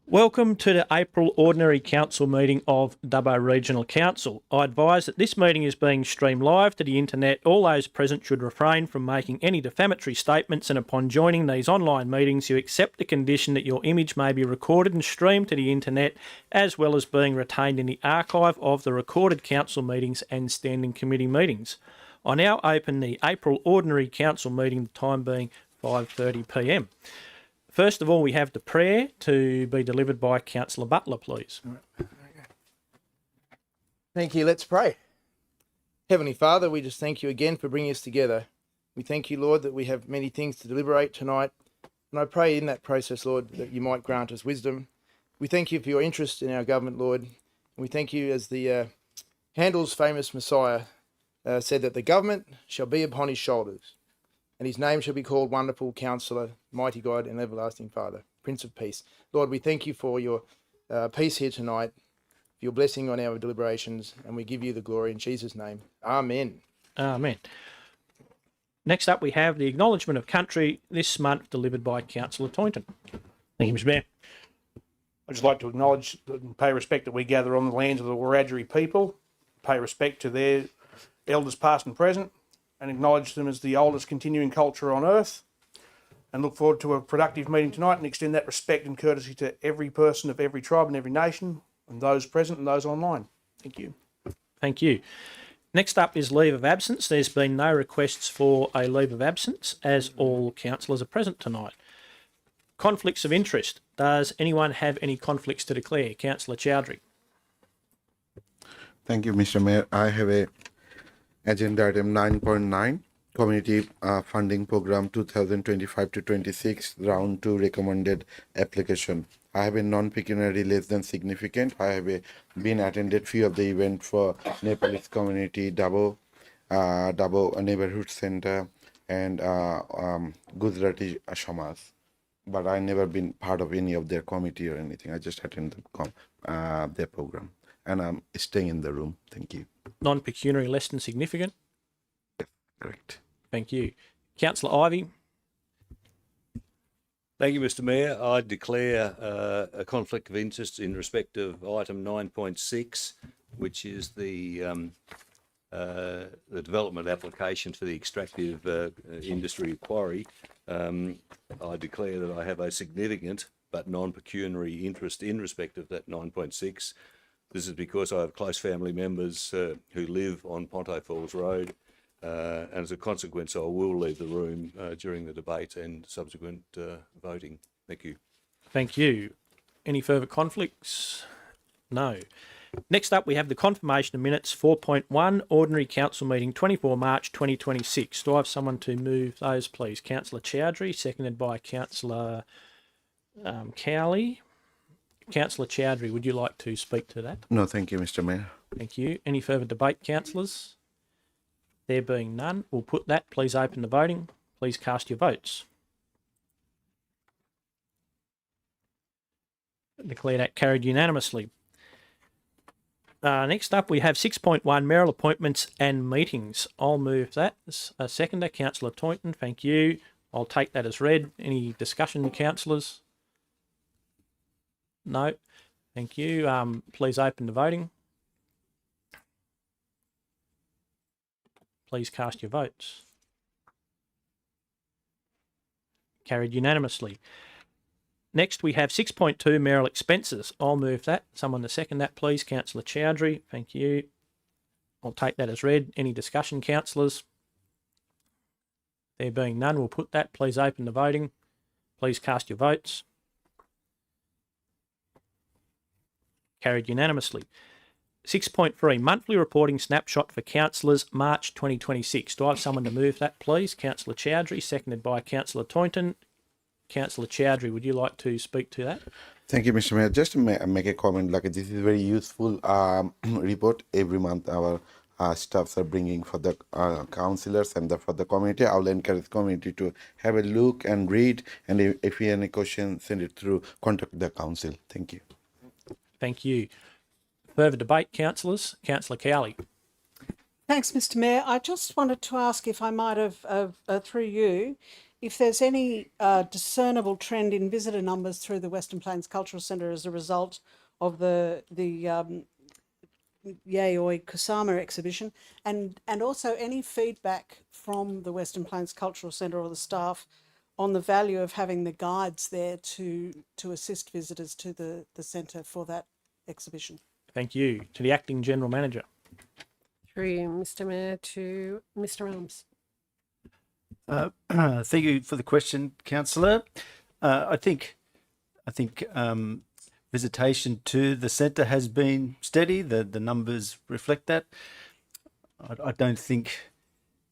Welcome to the April Ordinary Council meeting of Dubbo Regional Council. I advise that this meeting is being streamed live to the internet. All those present should refrain from making any defamatory statements, and upon joining these online meetings you accept the condition that your image may be recorded and streamed to the internet, as well as being retained in the archive of the recorded council meetings and standing committee meetings. I now open the April Ordinary Council meeting, the time being 5:30 p.m. First of all, we have the prayer to be delivered by Councillor Butler, please. Thank you. Let's pray. Heavenly Father, we just thank you again for bringing us together. We thank you, Lord, that we have many things to deliberate tonight. And I pray in that process, Lord, that you might grant us wisdom. We thank you for your interest in our government, Lord. And we thank you as the Handel's famous Messiah said that the government shall be upon his shoulders, and his name shall be called Wonderful Counselor, Mighty God and Everlasting Father, Prince of Peace. Lord, we thank you for your peace here tonight, for your blessing on our deliberations, and we give you the glory in Jesus' name. Amen. Amen. Next up, we have the Acknowledgement of Country this month, delivered by Councillor Toynton. Thank you, Mr Mayor. I'd just like to acknowledge and pay respect that we gather on the lands of the Wiradjuri people, pay respect to their elders past and present, and acknowledge them as the oldest continuing culture on earth, and look forward to a productive meeting tonight and extend that respect and courtesy to every person of every tribe and every nation, and those present and those online. Thank you. Thank you. Next up is leave of absence. There's been no requests for a leave of absence, as all councillors are present tonight. Conflicts of interest. Does anyone have any conflicts to declare? Councillor Chowdhury. Thank you, Mr. Mayor. I have a agenda item 9.9, Community Funding Program 2025 to 26, round 2 recommended application. I have a non-pecuniary less than significant. I have been attended few of the event for Nepalese community, Dubbo Neighborhood Center, and Gujarati Samaj. But I never been part of any of their committee or anything. I just attended their program, and I'm staying in the room. Thank you. Non-pecuniary less than significant. Correct. Thank you. Councillor Ivey. Thank you, Mr. Mayor. I declare a conflict of interest in respect of item 9.6, which is the development application for the extractive industry quarry. I declare that I have a significant but non-pecuniary interest in respect of that 9.6. This is because I have close family members who live on Ponto Falls Road, and as a consequence I will leave the room during the debate and subsequent voting. Thank you. Thank you. Any further conflicts? No. Next up, we have the confirmation of minutes 4.1, Ordinary Council Meeting 24 March 2026. Do I have someone to move those, please? Councillor Chowdhury, seconded by Councillor Cowley. Councillor Chowdhury, would you like to speak to that? No, thank you, Mr. Mayor. Thank you. Any further debate, councillors? There being none, we'll put that. Please open the voting. Please cast your votes. Declare that carried unanimously. Next up, we have 6.1, mayoral appointments and meetings. I'll move that. A seconder, Councillor Toynton, thank you. I'll take that as read. Any discussion, councillors? No. Thank you. Please open the voting. Please cast your votes. Carried unanimously. Next, we have 6.2, mayoral expenses. I'll move that. Someone to second that, please. Councillor Chowdhury, thank you. I'll take that as read. Any discussion, councillors? There being none, we'll put that. Please open the voting. Please cast your votes. Carried unanimously. 6.3, monthly reporting snapshot for councillors, March 2026. Do I have someone to move that, please? Councillor Chowdhury, seconded by Councillor Toynton. Councillor Chowdhury, would you like to speak to that? Thank you, Mr. Mayor. Just to make a comment, like this is very useful report. Every month our staffs are bringing for the councillors and for the community. I will encourage the community to have a look and read, and if you have any questions, send it through, contact the council. Thank you. Thank you. Further debate, councillors? Councillor Cowley. Thanks, Mr. Mayor. I just wanted to ask if I might have, through you, if there's any discernible trend in visitor numbers through the Western Plains Cultural Centre as a result of the Yayoi Kusama exhibition, and also any feedback from the Western Plains Cultural Centre or the staff on the value of having the guides there to assist visitors to the centre for that exhibition. Thank you. To the Acting General Manager. Through Mr. Mayor to Mr. Elms. Thank you for the question, Councillor. I think visitation to the centre has been steady. The numbers reflect that. I don't think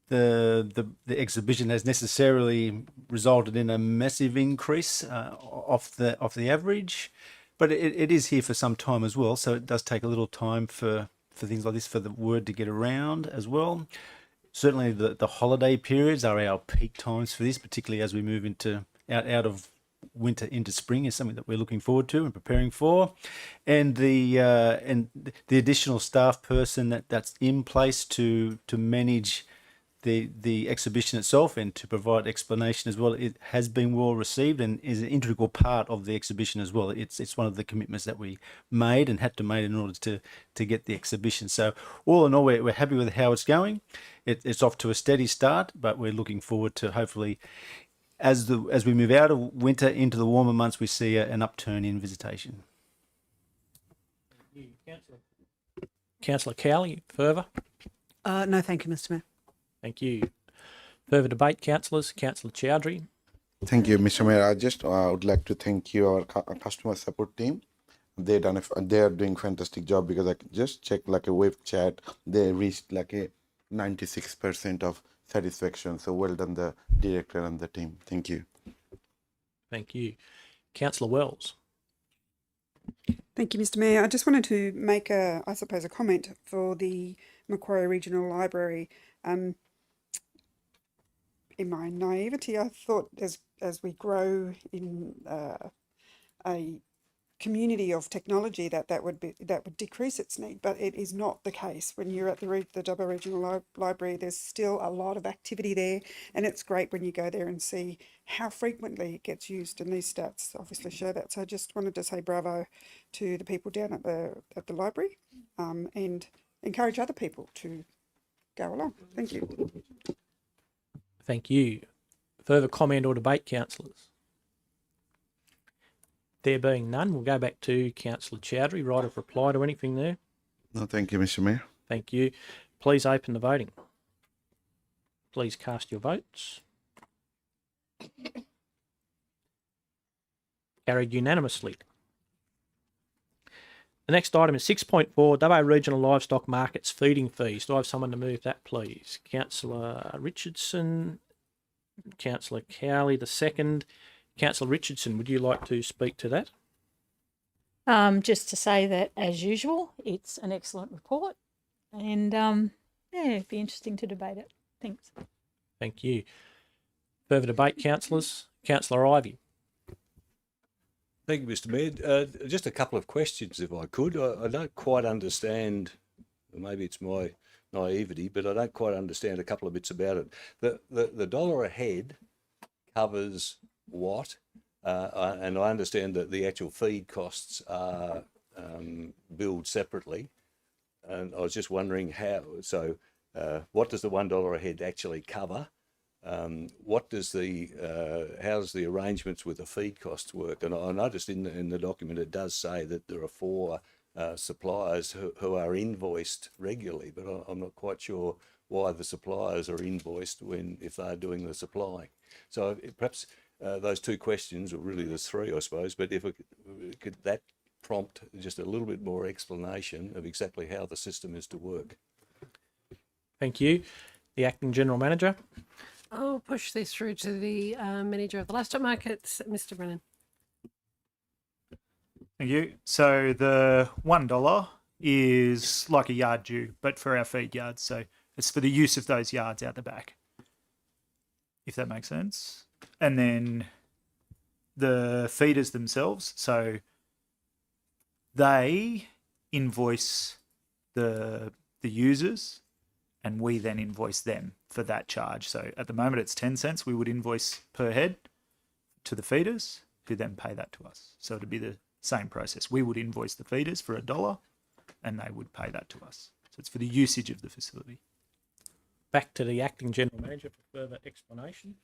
the exhibition has necessarily resulted in a massive increase off the average, but it is here for some time as well. So it does take a little time for things like this, for the word to get around as well. Certainly the holiday periods are our peak times for this, particularly as we move into out of winter into spring, is something that we're looking forward to and preparing for. And the additional staff person that's in place to manage the exhibition itself and to provide explanation as well, it has been well received and is an integral part of the exhibition as well. It's one of the commitments that we made and had to make in order to get the exhibition. So all in all, we're happy with how it's going. It's off to a steady start, but we're looking forward to hopefully, as we move out of winter into the warmer months, we see an upturn in visitation. Councillor Cowley, further? No, thank you, Mr. Mayor. Thank you. Further debate, councillors. Councillor Chowdhury. Thank you, Mr. Mayor. I just would like to thank you, our customer support team. They are doing fantastic job, because I just checked like a web chat. They reached like a 96% of satisfaction. So well done, the director and the team. Thank you. Thank you. Councillor Wells. Thank you, Mr. Mayor. I just wanted to make a comment for the Macquarie Regional Library. In my naivety, I thought as we grow in a community of technology that would decrease its need, but it is not the case. When you're at the Dubbo Regional Library, there's still a lot of activity there, and it's great when you go there and see how frequently it gets used, and these stats obviously show that. So I just wanted to say bravo to the people down at the library, and encourage other people to go along. Thank you. Thank you. Further comment or debate, councillors? There being none, we'll go back to Councillor Chowdhury. Right of reply to anything there? No, thank you, Mr. Mayor. Thank you. Please open the voting. Please cast your votes. Carried unanimously. The next item is 6.4, Dubbo Regional Livestock Markets feeding fees. Do I have someone to move that, please? Councillor Richardson, Councillor Cowley the second. Councillor Richardson, would you like to speak to that? Just to say that, as usual, it's an excellent report, and it'd be interesting to debate it. Thanks. Thank you. Further debate, councillors. Councillor Ivey. Thank you, Mr. Mayor. Just a couple of questions, if I could. I don't quite understand, maybe it's my naivety, but I don't quite understand a couple of bits about it. The dollar a head covers what? And I understand that the actual feed costs are billed separatly. And I was just wondering how, so what does the $1 a head actually cover? What does how's the arrangements with the feed costs work? And I noticed in the document it does say that there are 4 suppliers who are invoiced regularly, but I'm not quite sure why the suppliers are invoiced if they're doing the supplying. So perhaps those 2 questions, or really there's 3, I suppose, but if could that prompt just a little bit more explanation of exactly how the system is to work? Thank you. The Acting General Manager. I'll push this through to the Manager of the Livestock Markets, Mr. Brennan. Thank you. So the $1 is like a yard due, but for our feed yards. So it's for the use of those yards out the back, if that makes sense. And then the feeders themselves, so they invoice the users, and we then invoice them for that charge. So at the moment it's 10 cents we would invoice per head to the feeders, who then pay that to us. So it'd be the same process. We would invoice the feeders for $1 and they would pay that to us. So it's for the usage of the facility. Back to the Acting General Manager for further explanation.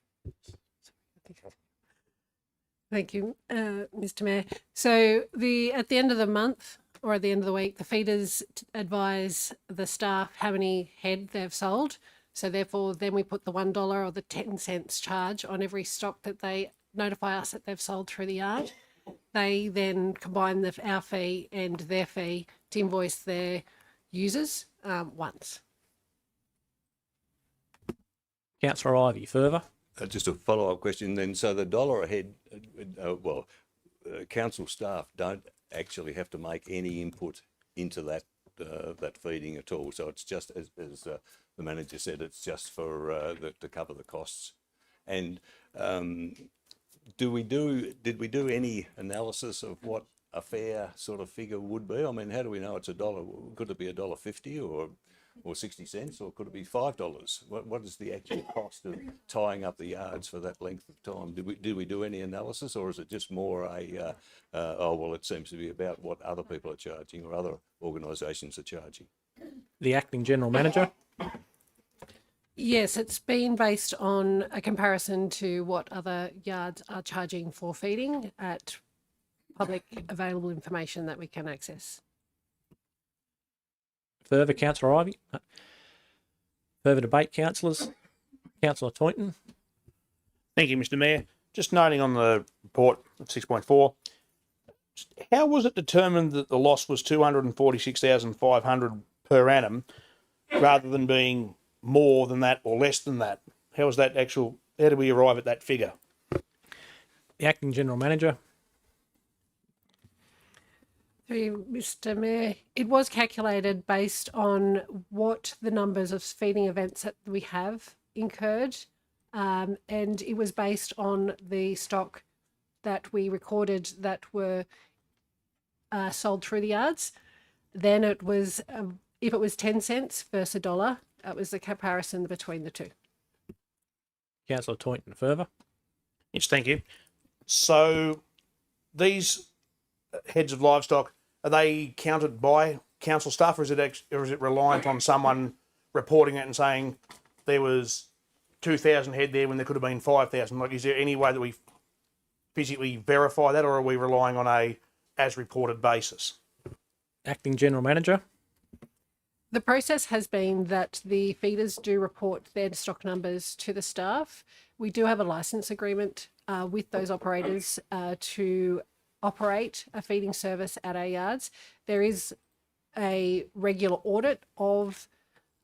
Thank you, Mr. Mayor. So at the end of the month or at the end of the week, the feeders advise the staff how many head they've sold. So therefore, then we put the $1 or the 10 cents charge on every stock that they notify us that they've sold through the yard. They then combine our fee and their fee to invoice their users once. Councillor Ivey, further. Just a follow-up question then. So the dollar a head, council staff don't actually have to make any input into that feeding at all. So it's just, as the manager said, it's just for to cover the costs. And did we do any analysis of what a fair sort of figure would be? I mean, how do we know it's $1? Could it be $1.50 or 60 cents, or could it be $5? What is the actual cost of tying up the yards for that length of time? Did we do any analysis, or is it just more it seems to be about what other people are charging or other organisations are charging? The Acting General Manager. Yes, it's been based on a comparison to what other yards are charging for feeding at public available information that we can access. Further, Councillor Ivey. Further debate, councillors. Councillor Toynton. Thank you, Mr. Mayor. Just noting on the report of 6.4, how was it determined that the loss was 246,500 per annum rather than being more than that or less than that? How did we arrive at that figure? The Acting General Manager. Through you, Mr. Mayor, it was calculated based on what the numbers of feeding events that we have incurred, and it was based on the stock that we recorded that were sold through the yards. Then it was, if it was 10 cents versus $1, it was the comparison between the two. Councillor Toynton, further. Yes, thank you. So these heads of livestock, are they counted by council staff, or is it reliant on someone reporting it and saying there was 2,000 head there when there could have been 5,000? Like, is there any way that we physically verify that, or are we relying on a as reported basis? Acting General Manager. The process has been that the feeders do report their stock numbers to the staff. We do have a license agreement with those operators to operate a feeding service at our yards. There is a regular audit of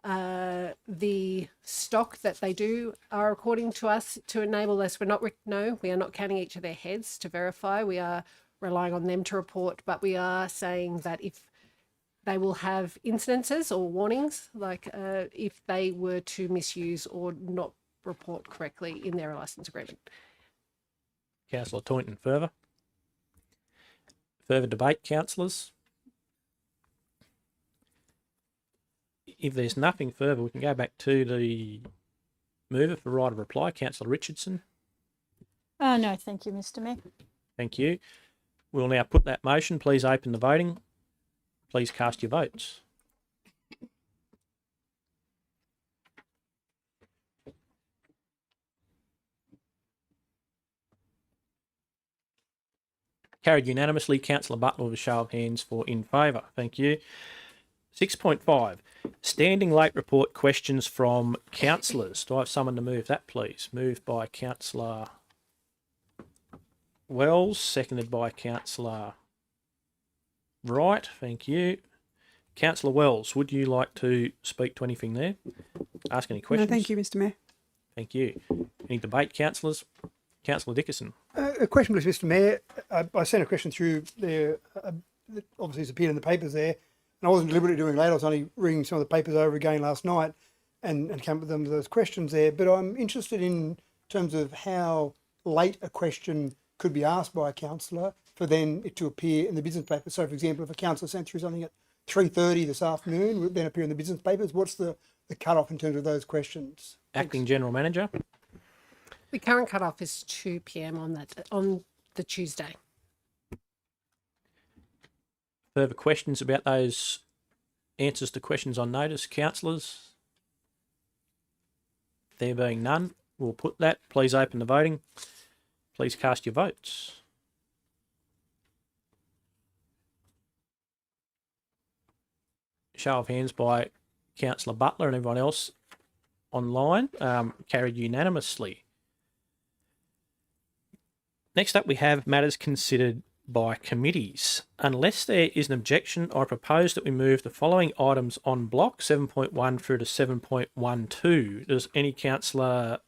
the stock that they do are recording to us to enable us. We are not counting each of their heads to verify. We are relying on them to report, but we are saying that if they will have incidences or warnings, like if they were to misuse or not report correctly in their license agreement. Councillor Toynton, further. Further debate, councillors. If there's nothing further, we can go back to the mover for right of reply, Councillor Richardson. No, thank you, Mr. Mayor. Thank you. We'll now put that motion. Please open the voting. Please cast your votes. Carried unanimously. Councillor Butler with a show of hands for in favour. Thank you. 6.5. Standing late report questions from councillors. Do I have someone to move that, please? Moved by Councillor Wells, seconded by Councillor Wright. Thank you. Councillor Wells, would you like to speak to anything there? Ask any questions? No, thank you, Mr. Mayor. Thank you. Any debate, councillors? Councillor Dickerson. A question, please, Mr. Mayor. I sent a question through there. Obviously, it's appeared in the papers there, and I wasn't deliberately doing late. I was only reading some of the papers over again last night, and came up with them those questions there. But I'm interested in terms of how late a question could be asked by a councillor for then it to appear in the business papers. So, for example, if a councillor sent through something at 3:30 this afternoon, would it then appear in the business papers? What's the the cut-off in terms of those questions? Acting General Manager. The current cut-off is 2 p.m. on the Tuesday. Further questions about those answers to questions on notice, councillors? There being none, we'll put that. Please open the voting. Please cast your votes. Show of hands by Councillor Butler and everyone else online. Carried unanimously. Next up, we have matters considered by committees. Unless there is an objection, I propose that we move the following items on block 7.1 through to 7.12. Does any councillor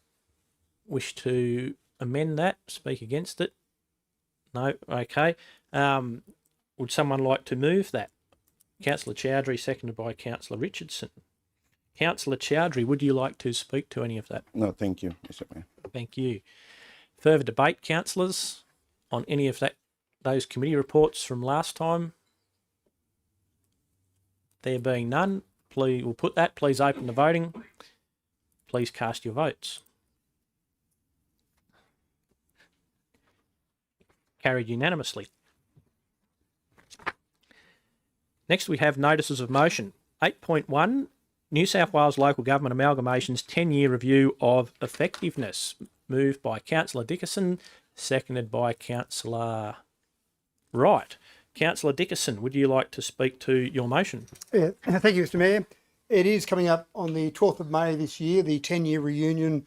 wish to amend that? Speak against it? No? Okay. Would someone like to move that? Councillor Chowdhury, seconded by Councillor Richardson. Councillor Chowdhury, would you like to speak to any of that? No, thank you, Mr. Mayor. Thank you. Further debate, councillors, on any of those committee reports from last time? There being none, we'll put that. Please open the voting. Please cast your votes. Carried unanimously. Next, we have notices of motion. 8.1, New South Wales Local Government Amalgamations 10-year review of effectiveness. Moved by Councillor Dickerson, seconded by Councillor Wright. Councillor Dickerson, would you like to speak to your motion? Yeah, thank you, Mr. Mayor. It is coming up on the 12th of May this year, the 10-year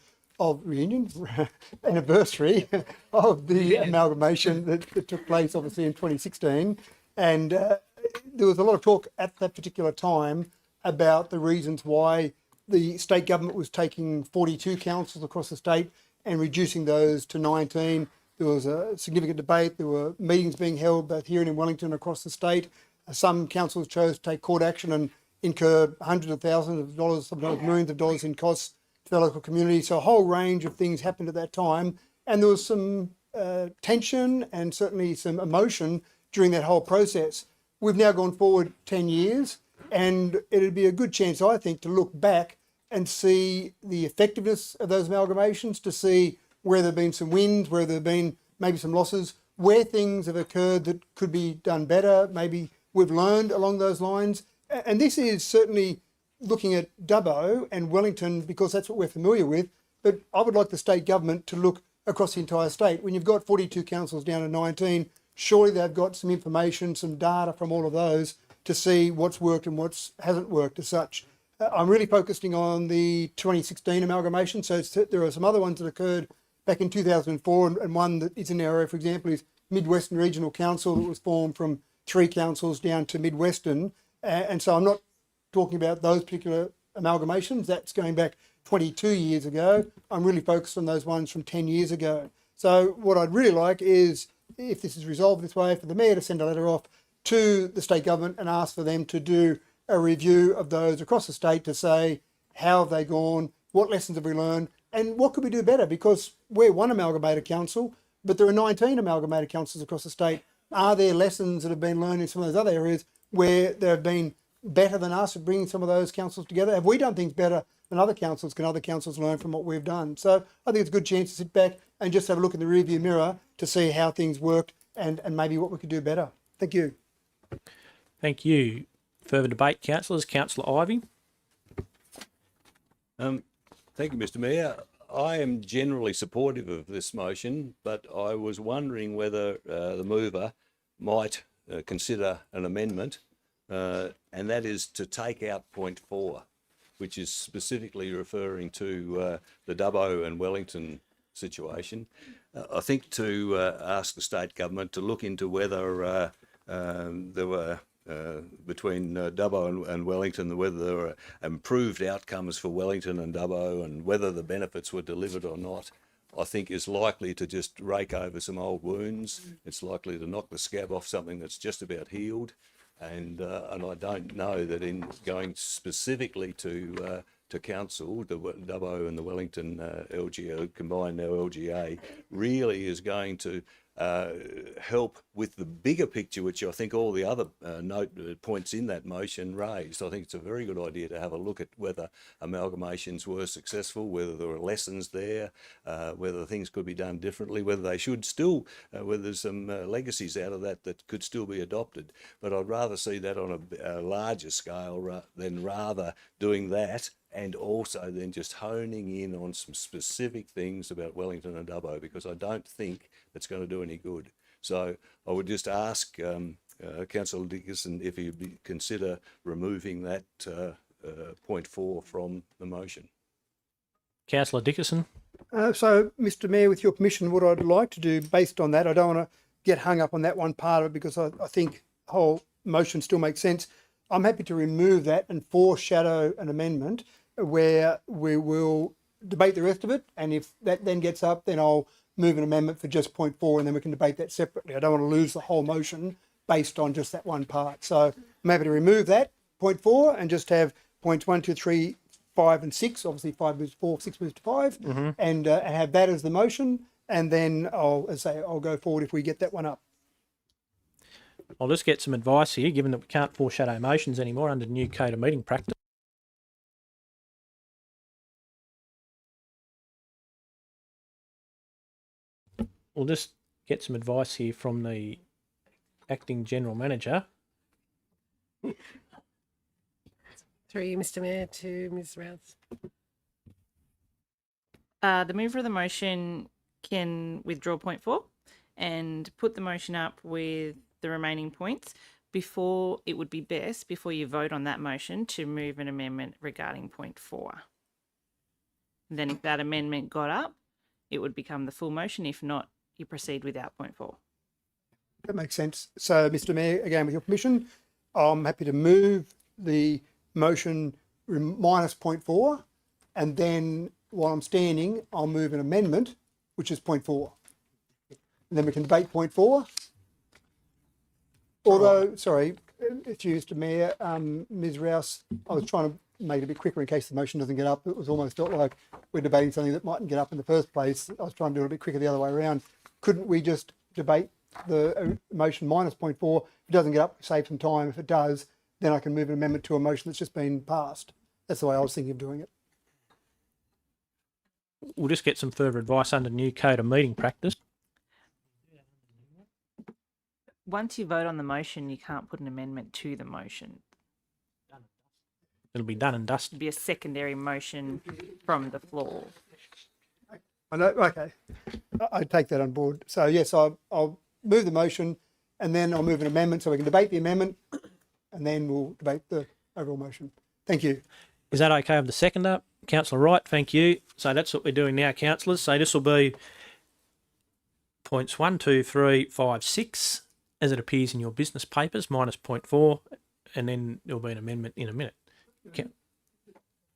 anniversary of the amalgamation that took place, obviously, in 2016. And there was a lot of talk at that particular time about the reasons why the state government was taking 42 councils across the state and reducing those to 19. There was a significant debate. There were meetings being held both here and in Wellington across the state. Some councils chose to take court action and incur hundreds of thousands of dollars, sometimes millions of dollars in costs to the local community. So a whole range of things happened at that time. And there was some tension and certainly some emotion during that whole process. We've now gone forward 10 years, and it'd be a good chance, I think, to look back and see the effectiveness of those amalgamations, to see where there have been some wins, where there have been maybe some losses, where things have occurred that could be done better. Maybe we've learned along those lines. And this is certainly looking at Dubbo and Wellington because that's what we're familiar with. But I would like the state government to look across the entire state. When you've got 42 councils down to 19, surely they've got some information, some data from all of those to see what's worked and what hasn't worked as such. I'm really focusing on the 2016 amalgamation. So there are some other ones that occurred back in 2004, and one that is in our area, for example, is Midwestern Regional Council that was formed from 3 councils down to Midwestern. And so I'm not talking about those particular amalgamations. That's going back 22 years ago. I'm really focused on those ones from 10 years ago. So what I'd really like is, if this is resolved this way, for the Mayor to send a letter off to the state government and ask for them to do a review of those across the state to say, how have they gone, what lessons have we learned, and what could we do better? Because we're one amalgamated council, but there are 19 amalgamated councils across the state. Are there lessons that have been learned in some of those other areas where they have been better than us at bringing some of those councils together? Have we done things better than other councils? Can other councils learn from what we've done? So I think it's a good chance to sit back and just have a look in the rearview mirror to see how things worked and maybe what we could do better. Thank you. Thank you. Further debate, councillors. Councillor Ivey. Thank you, Mr. Mayor. I am generally supportive of this motion, but I was wondering whether the mover might consider an amendment, and that is to take out point 4, which is specifically referring to the Dubbo and Wellington situation. I think to ask the state government to look into whether there were between Dubbo and Wellington, whether there were improved outcomes for Wellington and Dubbo and whether the benefits were delivered or not, I think is likely to just rake over some old wounds. It's likely to knock the scab off something that's just about healed. And I don't know that in going specifically to council, the Dubbo and the Wellington LGA, combined now LGA, really is going to help with the bigger picture, which I think all the other points in that motion raised. I think it's a very good idea to have a look at whether amalgamations were successful, whether there were lessons there, whether things could be done differently, whether they should still, whether there's some legacies out of that that could still be adopted. But I'd rather see that on a larger scale than rather doing that and also then just honing in on some specific things about Wellington and Dubbo, because I don't think it's going to do any good. So I would just ask Councillor Dickinson if he'd consider removing that point 4 from the motion. Councillor Dickinson. So, Mr. Mayor, with your permission, what I'd like to do based on that, I don't want to get hung up on that one part of it because I think the whole motion still makes sense. I'm happy to remove that and foreshadow an amendment where we will debate the rest of it. And if that then gets up, then I'll move an amendment for just point 4 and then we can debate that separately. I don't want to lose the whole motion based on just that one part. So I'm happy to remove that, point 4, and just have points 1, 2, 3, 5 and 6. Obviously 5 moves to 4, 6 moves to 5, and have that as the motion. And then I'll go forward if we get that one up. I'll just get some advice here, given that we can't foreshadow motions anymore under the new code of meeting practice. We'll just get some advice here from the acting general manager. Through you, Mr. Mayor, to Ms. Rouse. The mover of the motion can withdraw point 4 and put the motion up with the remaining points. Before, it would be best, before you vote on that motion, to move an amendment regarding point 4. Then if that amendment got up, it would become the full motion. If not, you proceed without point 4. That makes sense. So, Mr. Mayor, again, with your permission, I'm happy to move the motion minus point 4, and then while I'm standing, I'll move an amendment, which is point 4. And then we can debate point 4. Although, sorry, it's you, Mr. Mayor, Ms. Rouse, I was trying to make it a bit quicker in case the motion doesn't get up. It was almost felt like we're debating something that mightn't get up in the first place. I was trying to do it a bit quicker the other way around. Couldn't we just debate the motion minus point 4? If it doesn't get up, save some time. If it does, then I can move an amendment to a motion that's just been passed. That's the way I was thinking of doing it. We'll just get some further advice under new code of meeting practice. Once you vote on the motion, you can't put an amendment to the motion. It'll be done and dusted. It'll be a secondary motion from the floor. I know. Okay, I take that on board. So yes, I'll move the motion, and then I'll move an amendment so we can debate the amendment, and then we'll debate the overall motion. Thank you. Is that okay with the seconder? Councillor Wright, thank you. So that's what we're doing now, councillors. So this will be points 1, 2, 3, 5, 6, as it appears in your business papers, minus point 4, and then there'll be an amendment in a minute.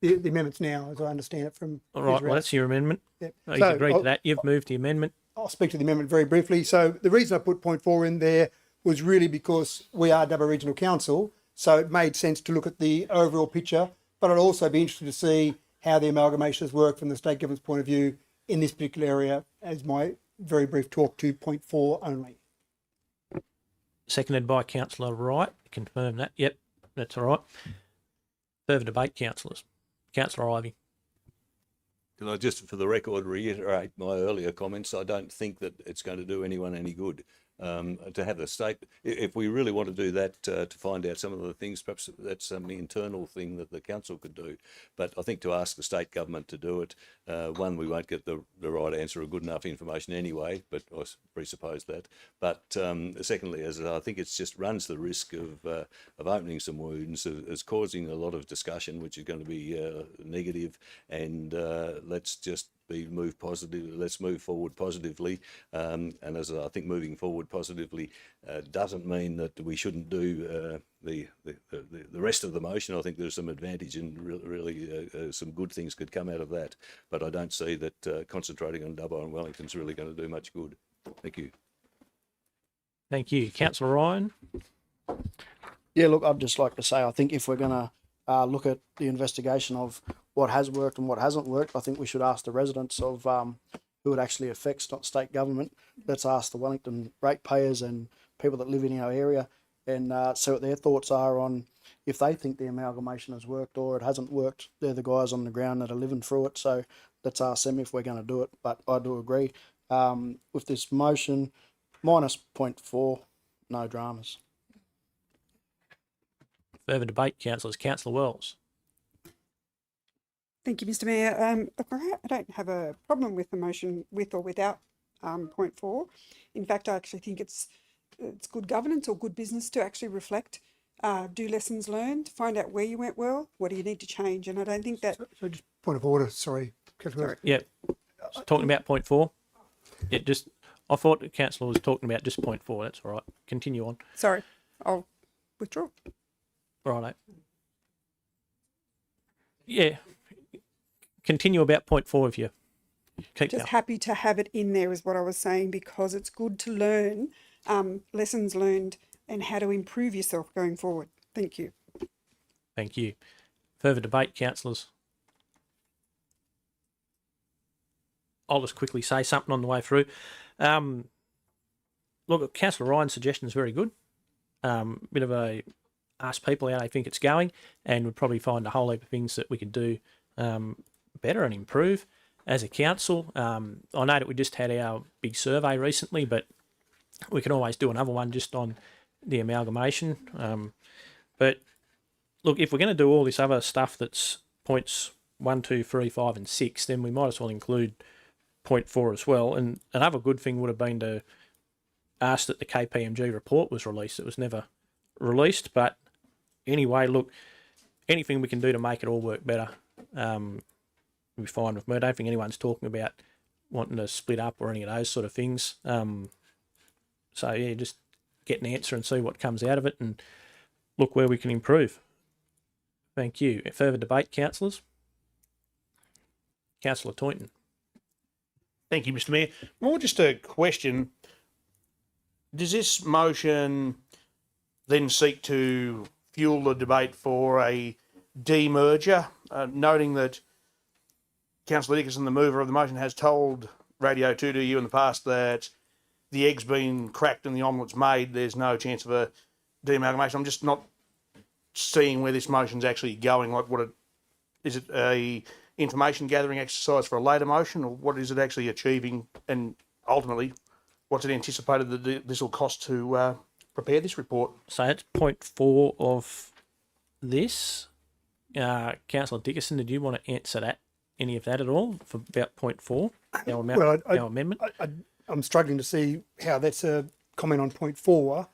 The amendment's now, as I understand it from... All right, well, that's your amendment. Yep. He's agreed to that. You've moved the amendment. I'll speak to the amendment very briefly. So the reason I put point 4 in there was really because we are Dubbo Regional Council, so it made sense to look at the overall picture, but I'd also be interested to see how the amalgamations work from the state government's point of view in this particular area, as my very brief talk to point 4 only. Seconded by Councillor Wright. Confirm that. Yep, that's all right. Further debate, councillors. Councillor Ivey. Can I just, for the record, reiterate my earlier comments? I don't think that it's going to do anyone any good to have the state. If we really want to do that to find out some of the things, perhaps that's some internal thing that the council could do. But I think to ask the state government to do it, one, we won't get the right answer or good enough information anyway, but I presuppose that. But secondly, as I think it just runs the risk of opening some wounds, as causing a lot of discussion, which is going to be negative, and let's just move positive. Let's move forward positively, and as I think moving forward positively doesn't mean that we shouldn't do the rest of the motion. I think there's some advantage and really some good things could come out of that. But I don't see that concentrating on Dubbo and Wellington is really going to do much good. Thank you. Thank you, Councillor Ryan. Yeah, look, I'd just like to say I think if we're going to look at the investigation of what has worked and what hasn't worked, I think we should ask the residents of who it actually affects, not state government. Let's ask the Wellington ratepayers and people that live in our area and see what their thoughts are on if they think the amalgamation has worked or it hasn't worked. They're the guys on the ground that are living through it. So let's ask them if we're going to do it. But I do agree with this motion, minus 0.4, no dramas. Further debate, councillors. Councillor Wells. Thank you, Mr. Mayor. Look, I don't have a problem with the motion with or without 0.4. In fact, I actually think it's good governance or good business to actually reflect, do lessons learned, find out where you went well, what do you need to change, and I don't think that. So just point of order. Sorry, Councillor Wells. Yeah, talking about 0.4. Yeah, just I thought the councillor was talking about just 0.4. That's all right. Continue on. Sorry, I'll withdraw. Righto. Yeah. Continue about 0.4 if you keep Just going. happy to have it in there is what I was saying, because it's good to learn lessons learned and how to improve yourself going forward. Thank you. Thank you. Further debate, councillors. I'll just quickly say something on the way through. Look, Councillor Ryan's suggestion is very good. Bit of a ask people how they think it's going, and we'd probably find a whole heap of things that we could do better and improve as a council. I know that we just had our big survey recently, but we can always do another one just on the amalgamation. But look, if we're going to do all this other stuff that's points 1, 2, 3, 5 and 6, then we might as well include 0.4 as well. And another good thing would have been to ask that the KPMG report was released. It was never released, but anyway, look, anything we can do to make it all work better will be fine with me. I don't think anyone's talking about wanting to split up or any of those sort of things. So yeah, just get an answer and see what comes out of it and look where we can improve. Thank you. Further debate, councillors? Councillor Toynton. Thank you, Mr. Mayor. More just a question. Does this motion then seek to fuel the debate for a demerger, noting that Councillor Dickinson, the mover of the motion, has told Radio 2 to you in the past that the egg's been cracked and the omelet's made, there's no chance of a deamalgamation. I'm just not seeing where this motion's actually going. Like, is it a information gathering exercise for a later motion, or what is it actually achieving? And ultimately, what's it anticipated that this will cost to prepare this report? So that's 0.4 of this. Councillor Dickinson, did you want to answer that? Any of that at all for about 0.4? Our amendment? I'm struggling to see how that's a comment on 0.4,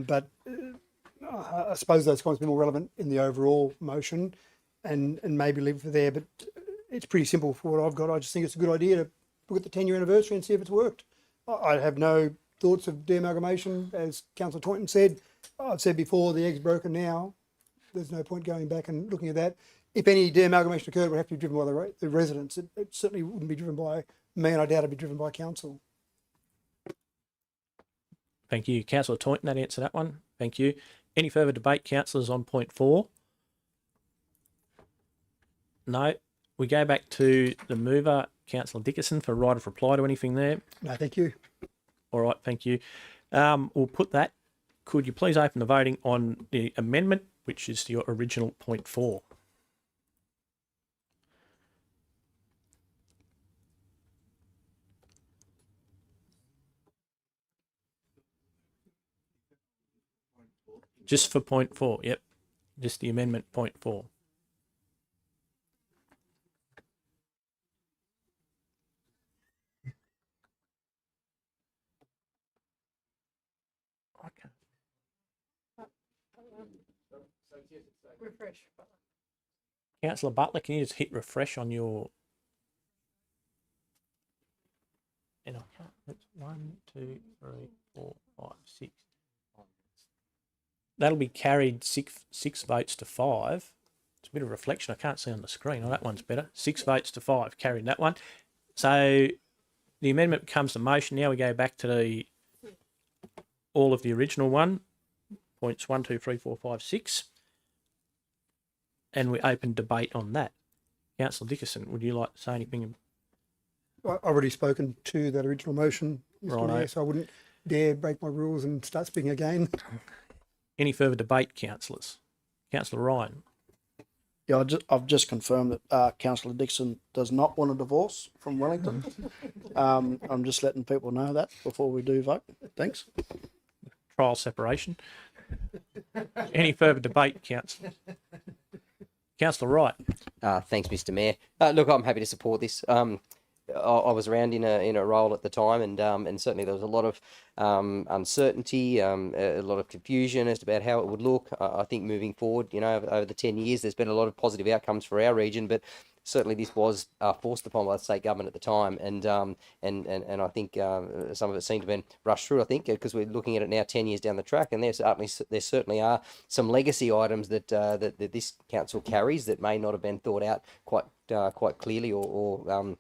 but I suppose those comments are more relevant in the overall motion and maybe leave it for there, but it's pretty simple for what I've got. I just think it's a good idea to look at the 10-year anniversary and see if it's worked. I have no thoughts of deamalgamation, as Councillor Toynton said. I've said before, the egg's broken now. There's no point going back and looking at that. If any deamalgamation occurred, it would have to be driven by the residents. It certainly wouldn't be driven by me, and I doubt it'd be driven by council. Thank you. Councillor Toynton, that answered that one. Thank you. Any further debate, councillors, on 0.4? No. We go back to the mover, Councillor Dickinson, for right of reply to anything there. No, thank you. All right, thank you. We'll put that. Could you please open the voting on the amendment, which is your original 0.4? Just for 0.4, yep. Just the amendment 0.4. Okay. Refresh. Councillor Butler, can you just hit refresh on your... And I can't... That's 1, 2, 3, 4, 5, 6. That'll be carried six votes to 5. It's a bit of reflection. I can't see on the screen. Oh, that one's better. 6 votes to 5. Carried that one. So the amendment becomes the motion. Now we go back to all of the original one. Points 1, 2, 3, 4, 5, 6. And we open debate on that. Councillor Dickinson, would you like to say anything? I've already spoken to that original motion, Mr. Righto. Mayor, so I wouldn't dare break my rules and start speaking again. Any further debate, councillors? Councillor Ryan. Yeah, I've just confirmed that Councillor Dixon does not want a divorce from Wellington. I'm just letting people know that before we do vote. Thanks. Trial separation. Any further debate, councillors? Councillor Wright. Thanks, Mr. Mayor. Look, I'm happy to support this. I was around in a role at the time, and certainly there was a lot of uncertainty, a lot of confusion as to about how it would look. I think moving forward, over the 10 years, there's been a lot of positive outcomes for our region, but certainly this was forced upon by the state government at the time, and I think some of it seemed to have been rushed through. I think because we're looking at it now 10 years down the track, and there certainly are some legacy items that this council carries that may not have been thought out quite clearly or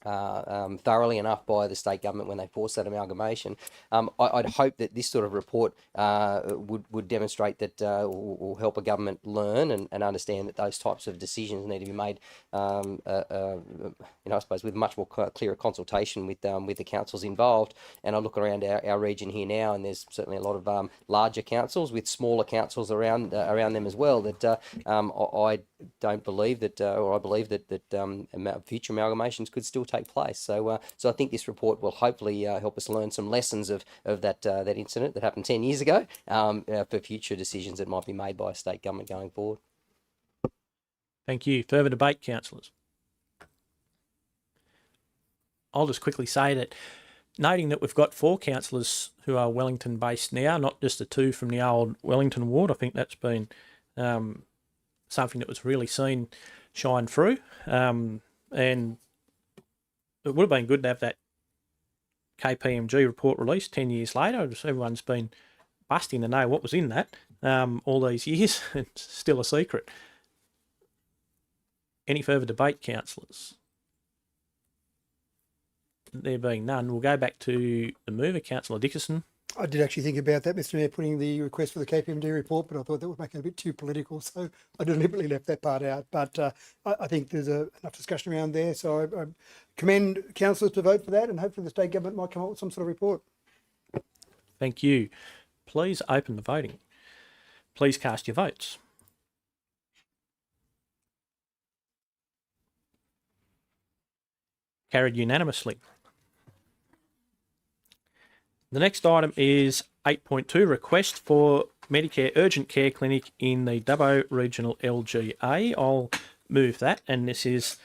thoroughly enough by the state government when they forced that amalgamation. I'd hope that this sort of report would demonstrate that will help a government learn and understand that those types of decisions need to be made, I suppose, with much more clearer consultation with the councils involved. And I look around our region here now, and there's certainly a lot of larger councils with smaller councils around them as well. That I don't believe that, or I believe that future amalgamations could still take place. So I think this report will hopefully help us learn some lessons of that incident that happened 10 years ago for future decisions that might be made by a state government going forward. Thank you. Further debate, councillors? I'll just quickly say that, noting that we've got 4 councillors who are Wellington based now, not just the 2 from the old Wellington ward, I think that's been something that was really seen shine through. And it would have been good to have that KPMG report released 10 years later. Just everyone's been busting to know what was in that all these years. It's still a secret. Any further debate, councillors? There being none, we'll go back to the mover, Councillor Dickinson. I did actually think about that, Mr. Mayor, putting the request for the KPMG report, but I thought that would make it a bit too political, so I deliberately left that part out. But I think there's enough discussion around there, so I commend councillors to vote for that, and hopefully the state government might come up with some sort of report. Thank you. Please open the voting. Please cast your votes. Carried unanimously. The next item is 8.2, request for Medicare Urgent Care Clinic in the Dubbo Regional LGA. I'll move that, and this is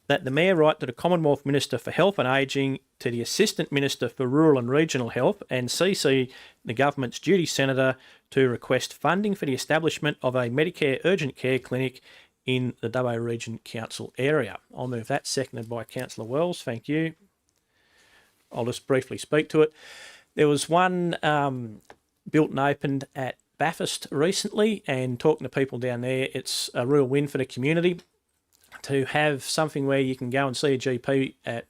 that the Mayor write to the Commonwealth Minister for Health and Ageing, to the Assistant Minister for Rural and Regional Health, and CC the Government's Duty Senator to request funding for the establishment of a Medicare Urgent Care Clinic in the Dubbo Region Council area. I'll move that, seconded by Councillor Wells. Thank you. I'll just briefly speak to it. There was one built and opened at Bathurst recently, and talking to people down there, it's a real win for the community to have something where you can go and see a GP at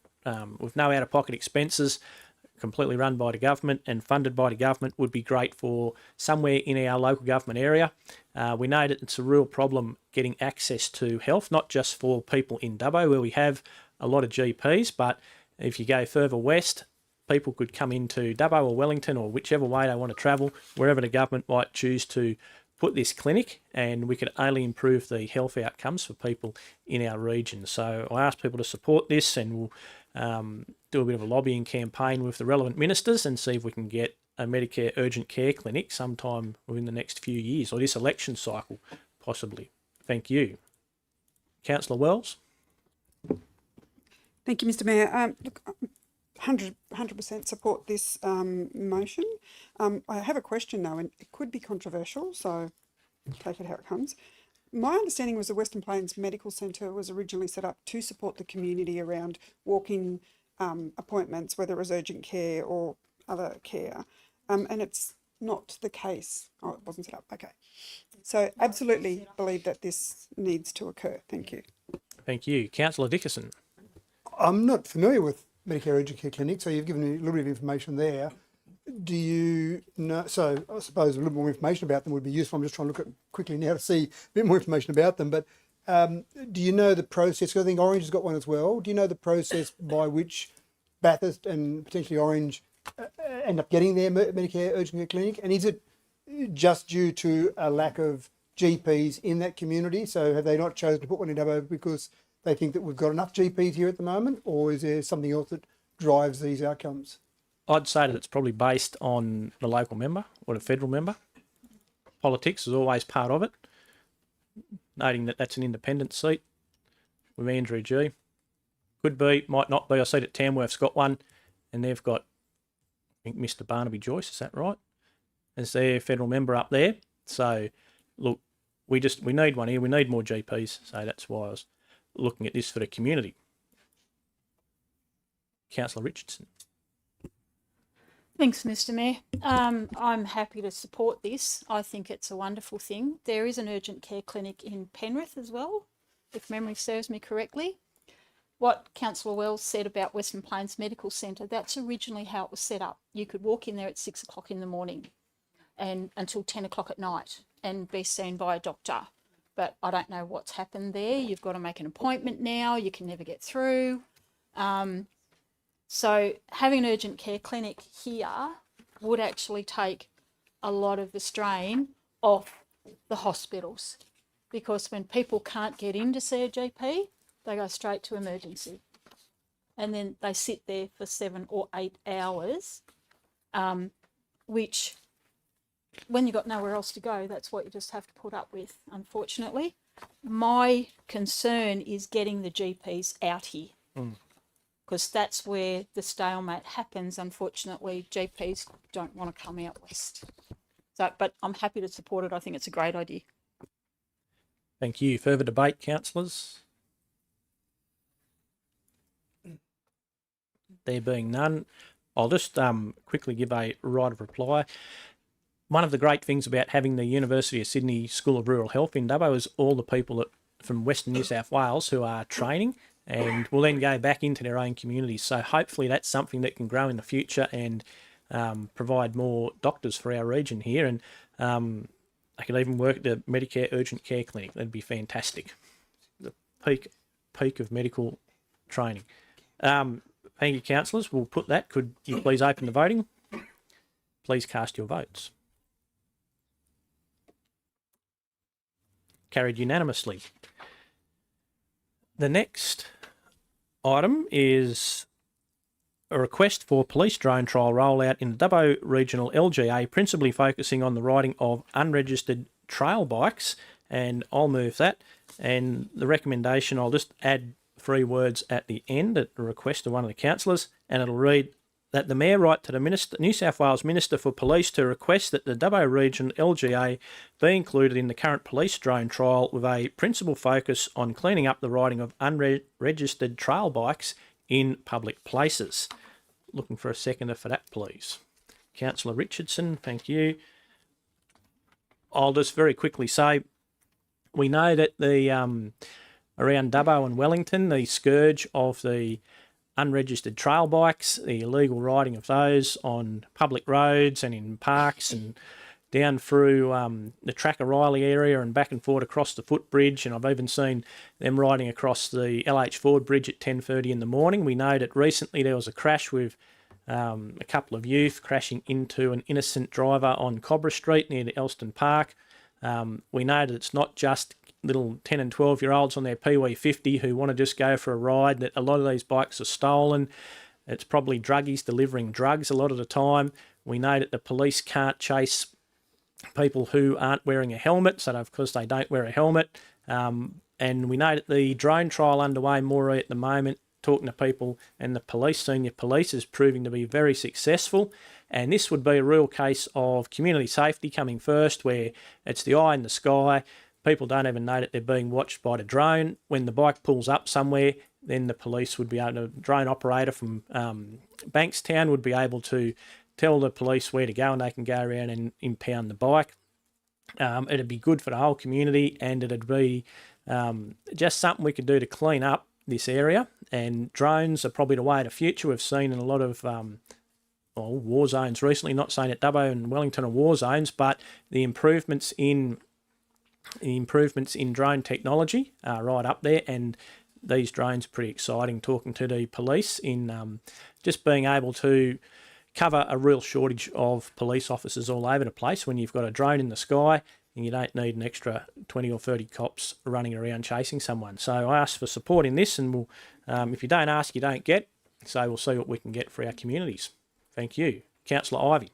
with no out-of-pocket expenses, completely run by the government and funded by the government. Would be great for somewhere in our local government area. We know that it's a real problem getting access to health, not just for people in Dubbo where we have a lot of GPs, but if you go further west, people could come into Dubbo or Wellington or whichever way they want to travel, wherever the government might choose to put this clinic, and we could only improve the health outcomes for people in our region. So I ask people to support this, and we'll do a bit of a lobbying campaign with the relevant ministers and see if we can get a Medicare Urgent Care Clinic sometime within the next few years, or this election cycle, possibly. Thank you. Councillor Wells? Thank you, Mr. Mayor. Look, 100% support this motion. I have a question though, and it could be controversial, so take it how it comes. My understanding was the Western Plains Medical Centre was originally set up to support the community around walk-in appointments, whether it was urgent care or other care, and it's not the case. Oh, it wasn't set up. Okay. So absolutely believe that this needs to occur. Thank you. Thank you. Councillor Dickinson? I'm not familiar with Medicare Urgent Care Clinic, so you've given me a little bit of information there. Do you know, so I suppose a little more information about them would be useful. I'm just trying to look at quickly now to see a bit more information about them, but Do you know the process? 'Cause I think Orange has got one as well. Do you know the process by which Bathurst and potentially Orange end up getting their Medicare urgent care clinic? And is it just due to a lack of GPs in that community? So have they not chosen to put one in Dubbo because they think that we've got enough GPs here at the moment? Or is there something else that drives these outcomes? I'd say that it's probably based on the local member or the federal member. Politics is always part of it, noting that that's an independent seat with Andrew G. Could be, might not be. I see that Tamworth's got one, and they've got, I think, Mr. Barnaby Joyce, is that right? As their federal member up there. So, look, we need one here. We need more GPs. So that's why I was looking at this for the community. Councillor Richardson. Thanks, Mr. Mayor. I'm happy to support this. I think it's a wonderful thing. There is an urgent care clinic in Penrith as well, if memory serves me correctly. What Councillor Wells said about Western Plains Medical Centre, that's originally how it was set up. You could walk in there at 6 o'clock in the morning and until 10 o'clock at night and be seen by a doctor. But I don't know what's happened there. You've got to make an appointment now. You can never get through. So having an urgent care clinic here would actually take a lot of the strain off the hospitals, because when people can't get in to see a GP, they go straight to emergency. And then they sit there for 7 or 8 hours, which when you've got nowhere else to go, that's what you just have to put up with, unfortunately. My concern is getting the GPs out here. Because that's where the stalemate happens. Unfortunately, GPs don't want to come out west. So, but I'm happy to support it. I think it's a great idea. Thank you. Further debate, councillors? There being none, I'll just quickly give a right of reply. One of the great things about having the University of Sydney School of Rural Health in Dubbo is all the people from Western New South Wales who are training and will then go back into their own communities. So hopefully that's something that can grow in the future and provide more doctors for our region here. And I could even work at the Medicare Urgent Care Clinic. That'd be fantastic. The peak of medical training. Thank you, councillors. We'll put that. Could you please open the voting? Please cast your votes. Carried unanimously. The next item is a request for police drone trial rollout in the Dubbo Regional LGA, principally focusing on the riding of unregistered trail bikes, and I'll move that. And the recommendation, I'll just add 3 words at the end at the request of one of the councillors, and it'll read that the Mayor write to the New South Wales Minister for Police to request that the Dubbo Region LGA be included in the current police drone trial with a principal focus on cleaning up the riding of unregistered trail bikes in public places. Looking for a seconder for that, please. Councillor Richardson, thank you. I'll just very quickly say, we know that the around Dubbo and Wellington, the scourge of the unregistered trail bikes, the illegal riding of those on public roads and in parks and down through the Tracker Riley area and back and forth across the footbridge. And I've even seen them riding across the LH Ford Bridge at 10:30 in the morning. We know that recently there was a crash with a couple of youth crashing into an innocent driver on Cobra Street near the Elston Park. We know that it's not just little 10 and 12-year-olds on their Pee-wee 50 who want to just go for a ride, that a lot of these bikes are stolen. It's probably druggies delivering drugs a lot of the time. We know that the police can't chase people who aren't wearing a helmet, so of course they don't wear a helmet. And we know that the drone trial underway more at the moment, talking to people, and the police, senior police, is proving to be very successful. And this would be a real case of community safety coming first, where it's the eye in the sky. People don't even know that they're being watched by the drone. When the bike pulls up somewhere, then the police would be able to, drone operator from Bankstown would be able to tell the police where to go, and they can go around and impound the bike. It'd be good for the whole community, and it'd be just something we could do to clean up this area. And drones are probably the way of the future. We've seen in a lot of war zones recently, not saying that Dubbo and Wellington are war zones, but the improvements in The improvements in drone technology are right up there, and these drones are pretty exciting. Talking to the police in just being able to cover a real shortage of police officers all over the place when you've got a drone in the sky and you don't need an extra 20 or 30 cops running around chasing someone. So I ask for support in this, and we'll, if you don't ask, you don't get. So we'll see what we can get for our communities. Thank you. Councillor Ivey.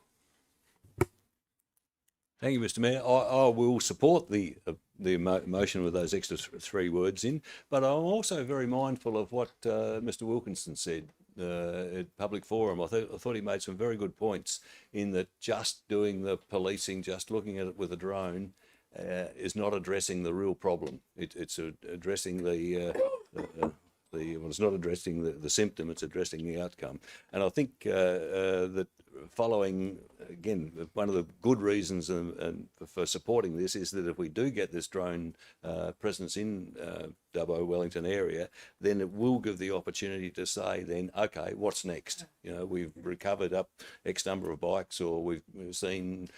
Thank you, Mr. Mayor. I will support the motion with those extra three words in, but I'm also very mindful of what Mr. Wilkinson said at Public Forum. I thought he made some very good points in that just doing the policing, just looking at it with a drone, is not addressing the real problem. It's addressing well, it's not addressing the symptom, it's addressing the outcome. And I think that following, again, one of the good reasons for supporting this is that if we do get this drone presence in Dubbo, Wellington area, then it will give the opportunity to say then, okay, what's next? You know, we've recovered up X number of bikes, or we've seen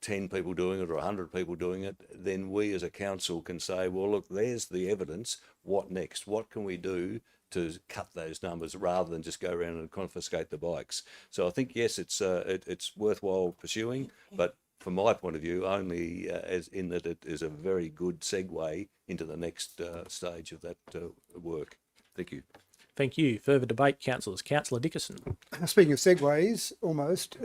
10 people doing it or 100 people doing it, then we as a council can say, well, look, there's the evidence. What next? What can we do to cut those numbers rather than just go around and confiscate the bikes? So I think, yes, it's worthwhile pursuing, but from my point of view, only as in that it is a very good segue into the next stage of that work. Thank you. Thank you. Further debate, councillors. Councillor Dickerson. Speaking of segways, almost,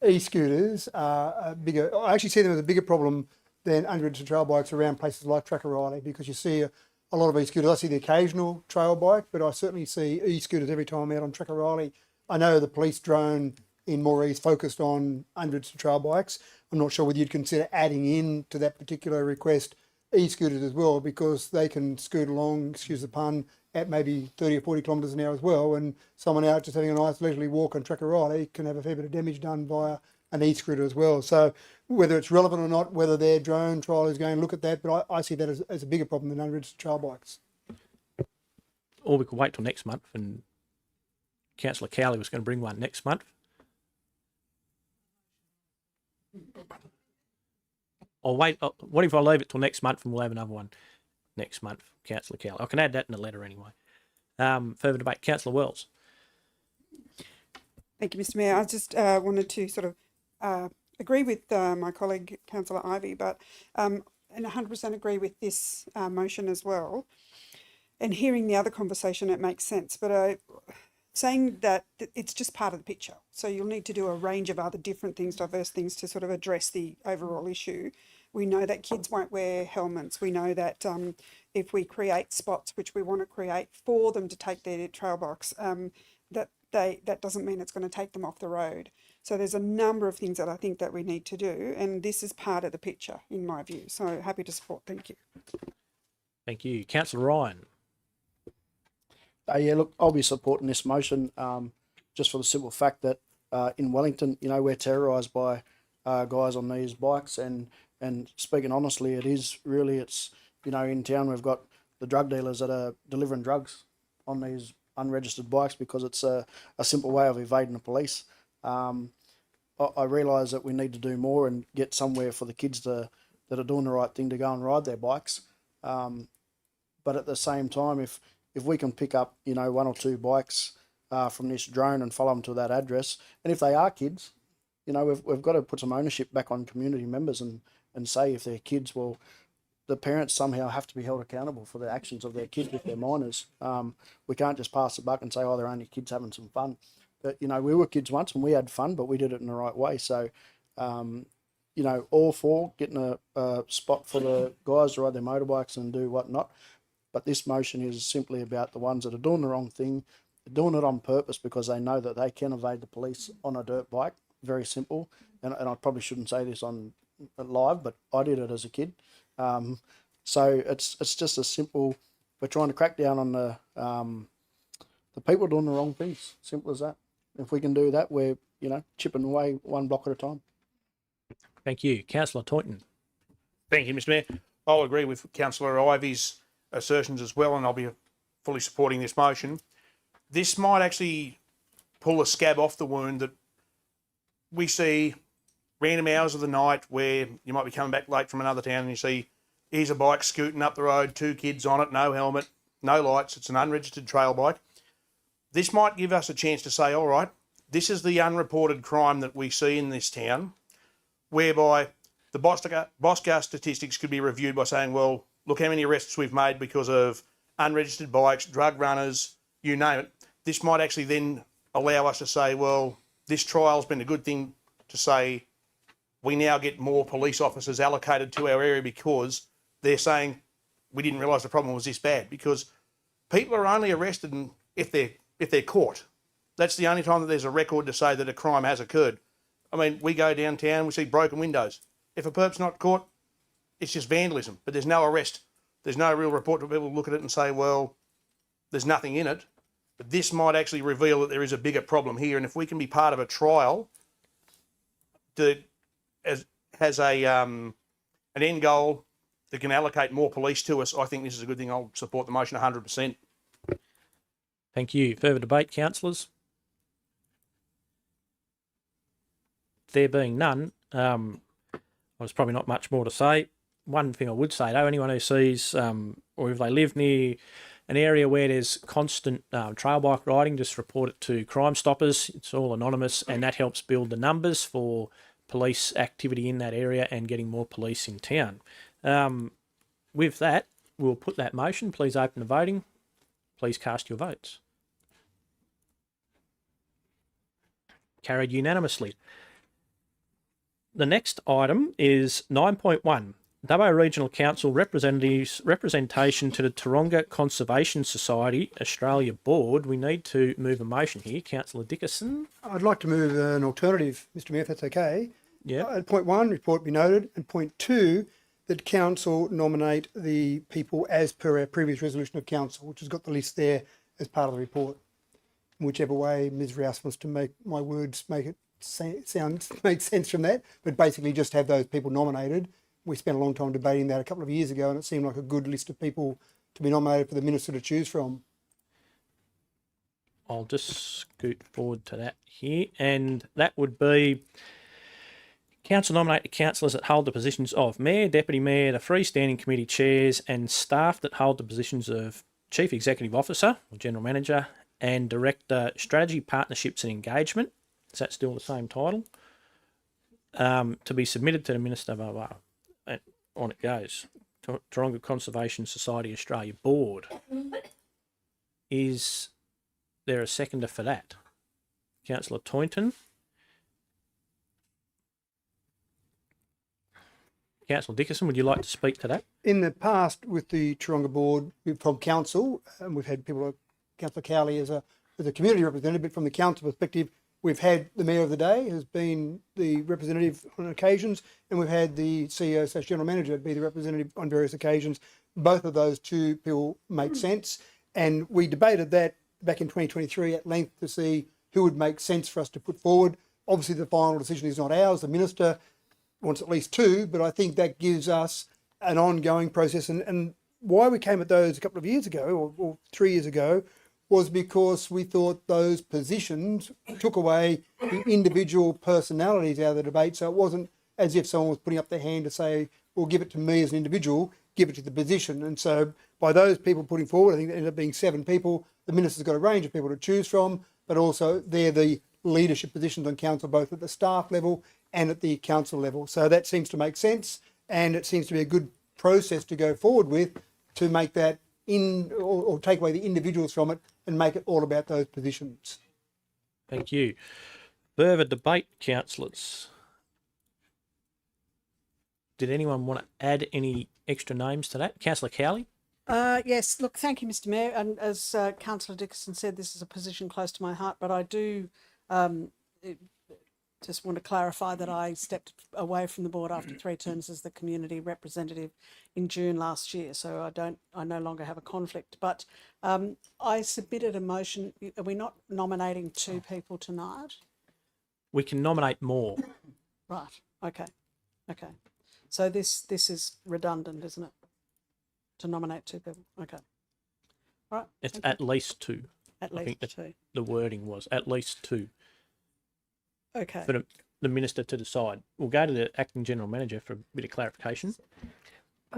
e-scooters are a bigger, I actually see them as a bigger problem than unregistered trail bikes around places like Trackaryley, because you see a lot of e-scooters. I see the occasional trail bike, but I certainly see e-scooters every time I'm out on Trackaryley. I know the police drone in Moree focused on unregistered trail bikes. I'm not sure whether you'd consider adding in to that particular request e-scooters as well, because they can scoot along, excuse the pun, at maybe 30 or 40 kilometres an hour as well, and someone out just having a nice leisurely walk on Trackaryley can have a fair bit of damage done via an e-scooter as well. So whether it's relevant or not, whether their drone trial is going to look at that, but I see that as a bigger problem than unregistered trail bikes. Or we could wait till next month, and Councillor Cowley was going to bring one next month. I'll wait. What if I leave it till next month and we'll have another one next month, Councillor Cowley? I can add that in the letter anyway. Further debate, Councillor Wells. Thank you, Mr. Mayor. I just wanted to sort of agree with my colleague, Councillor Ivey, but and 100% agree with this motion as well. And hearing the other conversation, it makes sense. But saying that it's just part of the picture. So you'll need to do a range of other different things, diverse things, to sort of address the overall issue. We know that kids won't wear helmets. We know that if we create spots, which we want to create for them to take their trail bikes, that doesn't mean it's going to take them off the road. So there's a number of things that I think that we need to do, and this is part of the picture, in my view. So happy to support. Thank you. Thank you. Councillor Ryan. Yeah, look, I'll be supporting this motion just for the simple fact that in Wellington, you know, we're terrorised by guys on these bikes, and speaking honestly, it's, you know, in town we've got the drug dealers that are delivering drugs on these unregistered bikes because it's a simple way of evading the police. I realise that we need to do more and get somewhere for the kids that are doing the right thing to go and ride their bikes. But at the same time, if we can pick up, you know, one or two bikes from this drone and follow them to that address, and if they are kids, you know, we've got to put some ownership back on community members and say if they're kids, well, the parents somehow have to be held accountable for the actions of their kids if they're minors. We can't just pass the buck and say, oh, they're only kids having some fun. But, you know, we were kids once and we had fun, but we did it in the right way. So, you know, all for getting a spot for the guys to ride their motorbikes and do whatnot. But this motion is simply about the ones that are doing the wrong thing, doing it on purpose because they know that they can evade the police on a dirt bike. Very simple. And I probably shouldn't say this on live, but I did it as a kid. So it's just a simple, we're trying to crack down on the people doing the wrong things. Simple as that. If we can do that, we're, you know, chipping away one block at a time. Thank you. Councillor Toyton. Thank you, Mr. Mayor. I'll agree with Councillor Ivey's assertions as well, and I'll be fully supporting this motion. This might actually pull a scab off the wound that we see random hours of the night where you might be coming back late from another town and you see here's a bike scooting up the road, 2 kids on it, no helmet, no lights, it's an unregistered trail bike. This might give us a chance to say, all right, this is the unreported crime that we see in this town, whereby the Boscar statistics could be reviewed by saying, well, look how many arrests we've made because of unregistered bikes, drug runners, you name it. This might actually then allow us to say, well, this trial's been a good thing to say we now get more police officers allocated to our area because they're saying we didn't realise the problem was this bad. Because people are only arrested if they're caught. That's the only time that there's a record to say that a crime has occurred. I mean, we go downtown, we see broken windows. If a perp's not caught, it's just vandalism, but there's no arrest. There's no real report to people look at it and say, well, there's nothing in it. But this might actually reveal that there is a bigger problem here. And if we can be part of a trial that has an end goal that can allocate more police to us, I think this is a good thing. I'll support the motion 100%. Thank you. Further debate, councillors? There being none, there's probably not much more to say. One thing I would say, though, anyone who sees or if they live near an area where there's constant trail bike riding, just report it to Crime Stoppers. It's all anonymous, and that helps build the numbers for police activity in that area and getting more police in town. With that, we'll put that motion. Please open the voting. Please cast your votes. Carried unanimously. The next item is 9.1. Dubbo Regional Council representation to the Taronga Conservation Society Australia Board. We need to move a motion here. Councillor Dickinson. I'd like to move an alternative, Mr Mayor, if that's okay. Yeah. At point 1, report be noted, and point 2, that council nominate the people as per our previous resolution of council, which has got the list there as part of the report. Whichever way Ms Rouse wants to make my words make it make sense from that, but basically just have those people nominated. We spent a long time debating that a couple of years ago, and it seemed like a good list of people to be nominated for the minister to choose from. I'll just scoot forward to that here, and that would be council nominate the councillors that hold the positions of Mayor, Deputy Mayor, the freestanding committee chairs, and staff that hold the positions of Chief Executive Officer or General Manager and Director, Strategy, Partnerships and Engagement. Is that still the same title? To be submitted to the Minister, blah, blah, blah. And on it goes. Taronga Conservation Society Australia Board. Is there a seconder for that? Councillor Toynton. Councillor Dickinson, would you like to speak to that? In the past, with the Taronga Board, from council, and we've had people like Councillor Cowley as a community representative, but from the council perspective, we've had the Mayor of the Day has been the representative on occasions, and we've had the CEO / General Manager be the representative on various occasions. Both of those two people make sense, and we debated that back in 2023 at length to see who would make sense for us to put forward. Obviously, the final decision is not ours. The Minister wants at least 2, but I think that gives us an ongoing process. And why we came at those a couple of years ago, or 3 years ago, was because we thought those positions took away the individual personalities out of the debate. So it wasn't as if someone was putting up their hand to say, well, give it to me as an individual, give it to the position. And so by those people putting forward, I think there ended up being 7 people. The Minister's got a range of people to choose from, but also they're the leadership positions on council, both at the staff level and at the council level. So that seems to make sense, and it seems to be a good process to go forward with to make that or take away the individuals from it and make it all about those positions. Thank you. Further debate, councillors. Did anyone want to add any extra names to that? Councillor Cowley? Yes, look, thank you, Mr Mayor. And as Councillor Dickinson said, this is a position close to my heart, but I do just want to clarify that I stepped away from the board after 3 terms as the community representative in June last year, so I no longer have a conflict. But I submitted a motion. Are we not nominating 2 people tonight? We can nominate more. Right. Okay. Okay. So this is redundant, isn't it? To nominate 2 people. Okay. All right. It's at least 2. At I think least 2. The wording was at least 2. Okay. For the Minister to decide. We'll go to the Acting General Manager for a bit of clarification.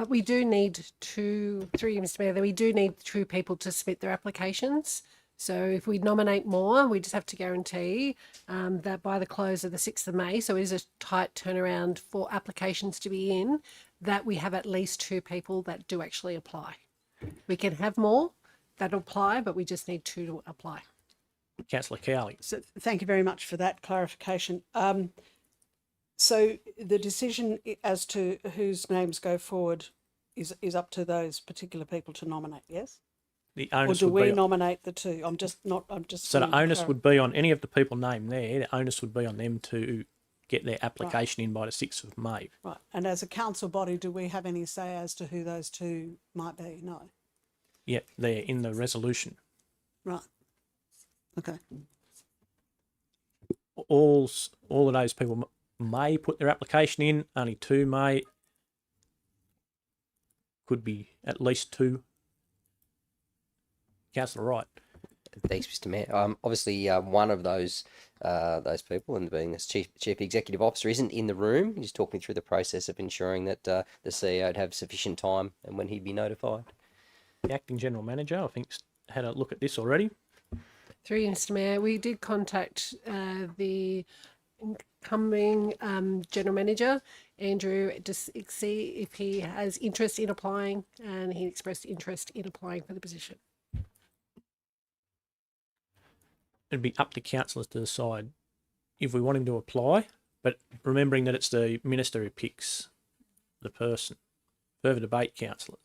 We do need through you, Mr. Mayor, that we do need 2 people to submit their applications. So if we nominate more, we just have to guarantee that by the close of the 6th of May, so it is a tight turnaround for applications to be in, that we have at least 2 people that do actually apply. We can have more that apply, but we just need 2 to apply. Councillor Cowley. So thank you very much for that clarification. So the decision as to whose names go forward is up to those particular people to nominate, yes? The Or onus do would we be nominate the 2? I'm just. so the onus would be on any of the people named there. The onus would be on them to get their application in by the 6th of May. Right. And as a council body, do we have any say as to who those 2 might be? No. Yep, they're in the resolution. Right. Okay. All of those people may put their application in. Only 2 may. Could be at least 2. Councillor Wright. Thanks, Mr. Mayor. Obviously, one of those people, and being this chief executive officer, isn't in the room. He's talking me through the process of ensuring that the CEO would have sufficient time and when he'd be notified. The acting general manager, I think, had a look at this already. Through you, Mr. Mayor, we did contact the incoming general manager, Andrew, to see if he has interest in applying, and he expressed interest in applying for the position. It'd be up to councillors to decide if we want him to apply, but remembering that it's the minister who picks the person. Further debate, councillors.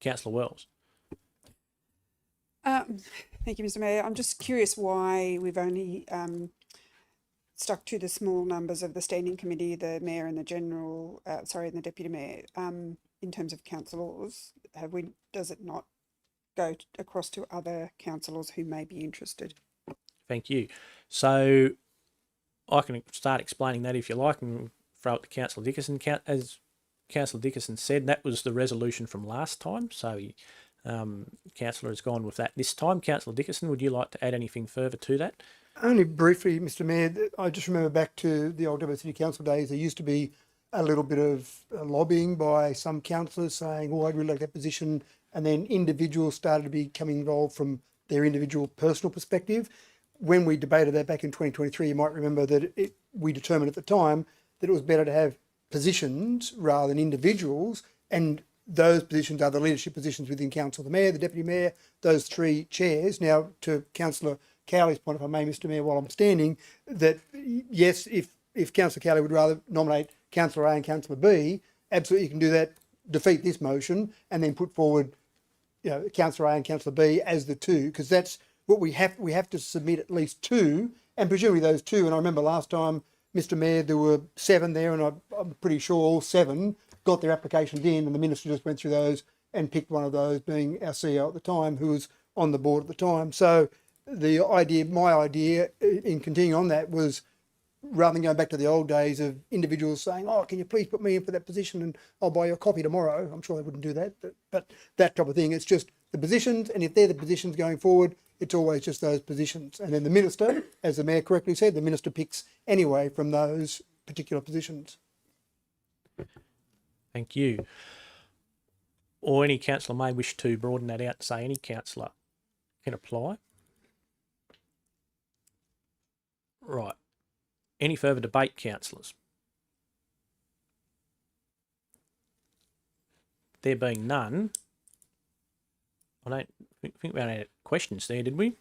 Councillor Wells. Thank you, Mr. Mayor. I'm just curious why we've only stuck to the small numbers of the standing committee, the mayor and the general, and the deputy mayor. In terms of councillors, does it not go across to other councillors who may be interested? Thank you. So I can start explaining that if you like, and throw it to Councillor Dickerson. As Councillor Dickerson said, that was the resolution from last time. So Councillor has gone with that this time. Councillor Dickerson, would you like to add anything further to that? Only briefly, Mr. Mayor, I just remember back to the old Dubbo City Council days, there used to be a little bit of lobbying by some councillors saying, oh, I'd really like that position. And then individuals started to become involved from their individual personal perspective. When we debated that back in 2023, you might remember that we determined at the time that it was better to have positions rather than individuals, and those positions are the leadership positions within council, the mayor, the deputy mayor, those 3 chairs. Now, to Councillor Cowley's point, if I may, Mr. Mayor, while I'm standing, that yes, if Councillor Cowley would rather nominate Councillor A and Councillor B, absolutely you can do that, defeat this motion, and then put forward Councillor A and Councillor B as the 2, because that's what we have. We have to submit at least 2, and presumably those 2. And I remember last time, Mr. Mayor, there were 7 there, and I'm pretty sure all 7 got their applications in, and the minister just went through those and picked one of those, being our CEO at the time, who was on the board at the time. So my idea in continuing on that was, rather than going back to the old days of individuals saying, oh, can you please put me in for that position and I'll buy you a coffee tomorrow. I'm sure they wouldn't do that, but that type of thing. It's just the positions, and if they're the positions going forward, it's always just those positions. And then the minister, as the mayor correctly said, the minister picks anyway from those particular positions. Thank you. Or any councillor may wish to broaden that out and say any councillor can apply. Right. Any further debate, councillors? There being none, I don't think we had any questions there, did we?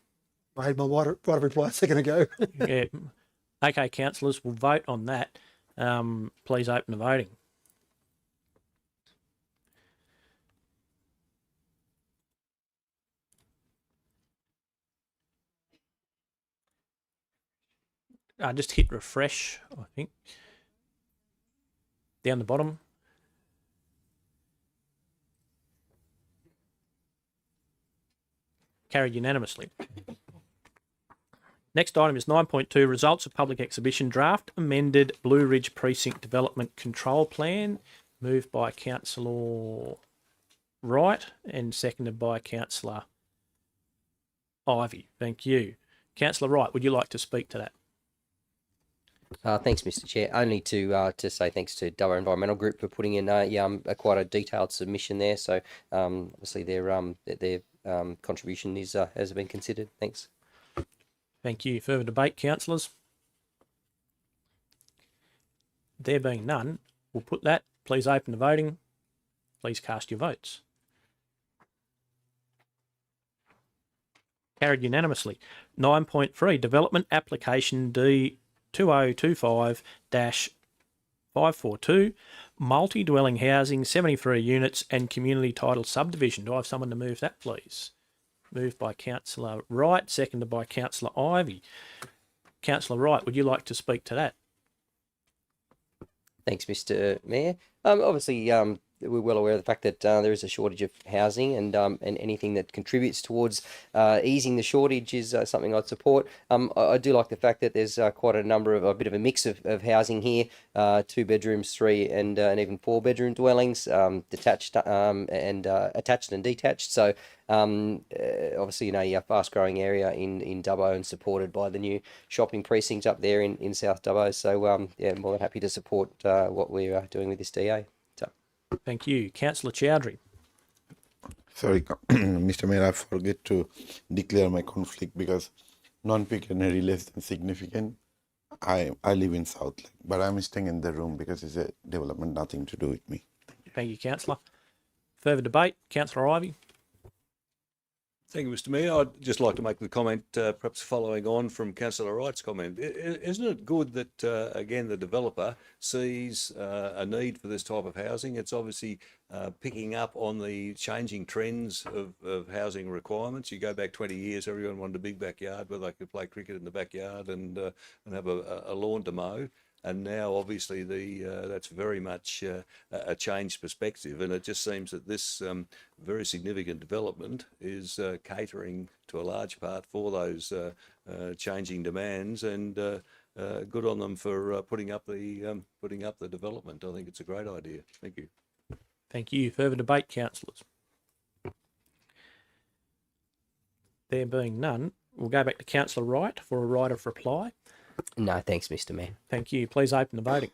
I had my right of reply a second ago. Yeah. Okay, councillors, we'll vote on that. Please open the voting. Just hit refresh, I think. Down the bottom. Carried unanimously. Next item is 9.2, results of public exhibition draft, amended Blue Ridge Precinct Development Control Plan, moved by Councillor Wright and seconded by Councillor Ivey. Thank you. Councillor Wright, would you like to speak to that? Thanks, Mr. Chair. Only to say thanks to Dubbo Environmental Group for putting in a quite a detailed submission there. So obviously their contribution is has been considered. Thanks. Thank you. Further debate, councillors? There being none, we'll put that. Please open the voting. Please cast your votes. Carried unanimously. 9.3, Development Application D 2025-542, Multi-Dwelling Housing, 73 units and Community Title Subdivision. Do I have someone to move that, please? Moved by Councillor Wright, seconded by Councillor Ivey. Councillor Wright, would you like to speak to that? Thanks, Mr. Mayor. Obviously, we're well aware of the fact that there is a shortage of housing, and anything that contributes towards easing the shortage is something I'd support. I do like the fact that there's quite a number of a bit of a mix of housing here: 2 bedrooms, 3, and even 4 bedroom dwellings, detached and attached and detached. So obviously, a fast growing area in Dubbo, and supported by the new shopping precinct up there in South Dubbo. So yeah, more than happy to support what we're doing with this DA. Thank you. Councillor Chowdhury. Sorry, Mr. Mayor, I forget to declare my conflict because non-pecuniary less than significant. I live in South Lake, but I'm staying in the room because it's a development, nothing to do with me. Thank you, Councillor. Further debate, Councillor Ivey. Thank you, Mr. Mayor. I'd just like to make the comment, perhaps following on from Councillor Wright's comment. Isn't it good that, again, the developer sees a need for this type of housing? It's obviously picking up on the changing trends of housing requirements. You go back 20 years, everyone wanted a big backyard where they could play cricket in the backyard and have a lawn to mow. And now, obviously, that's very much a changed perspective, and it just seems that this very significant development is catering to a large part for those changing demands. And good on them for putting up the development. I think it's a great idea. Thank you. Thank you. Further debate, councillors. There being none, we'll go back to Councillor Wright for a right of reply. No, thanks, Mr. Mayor. Thank you. Please open the voting.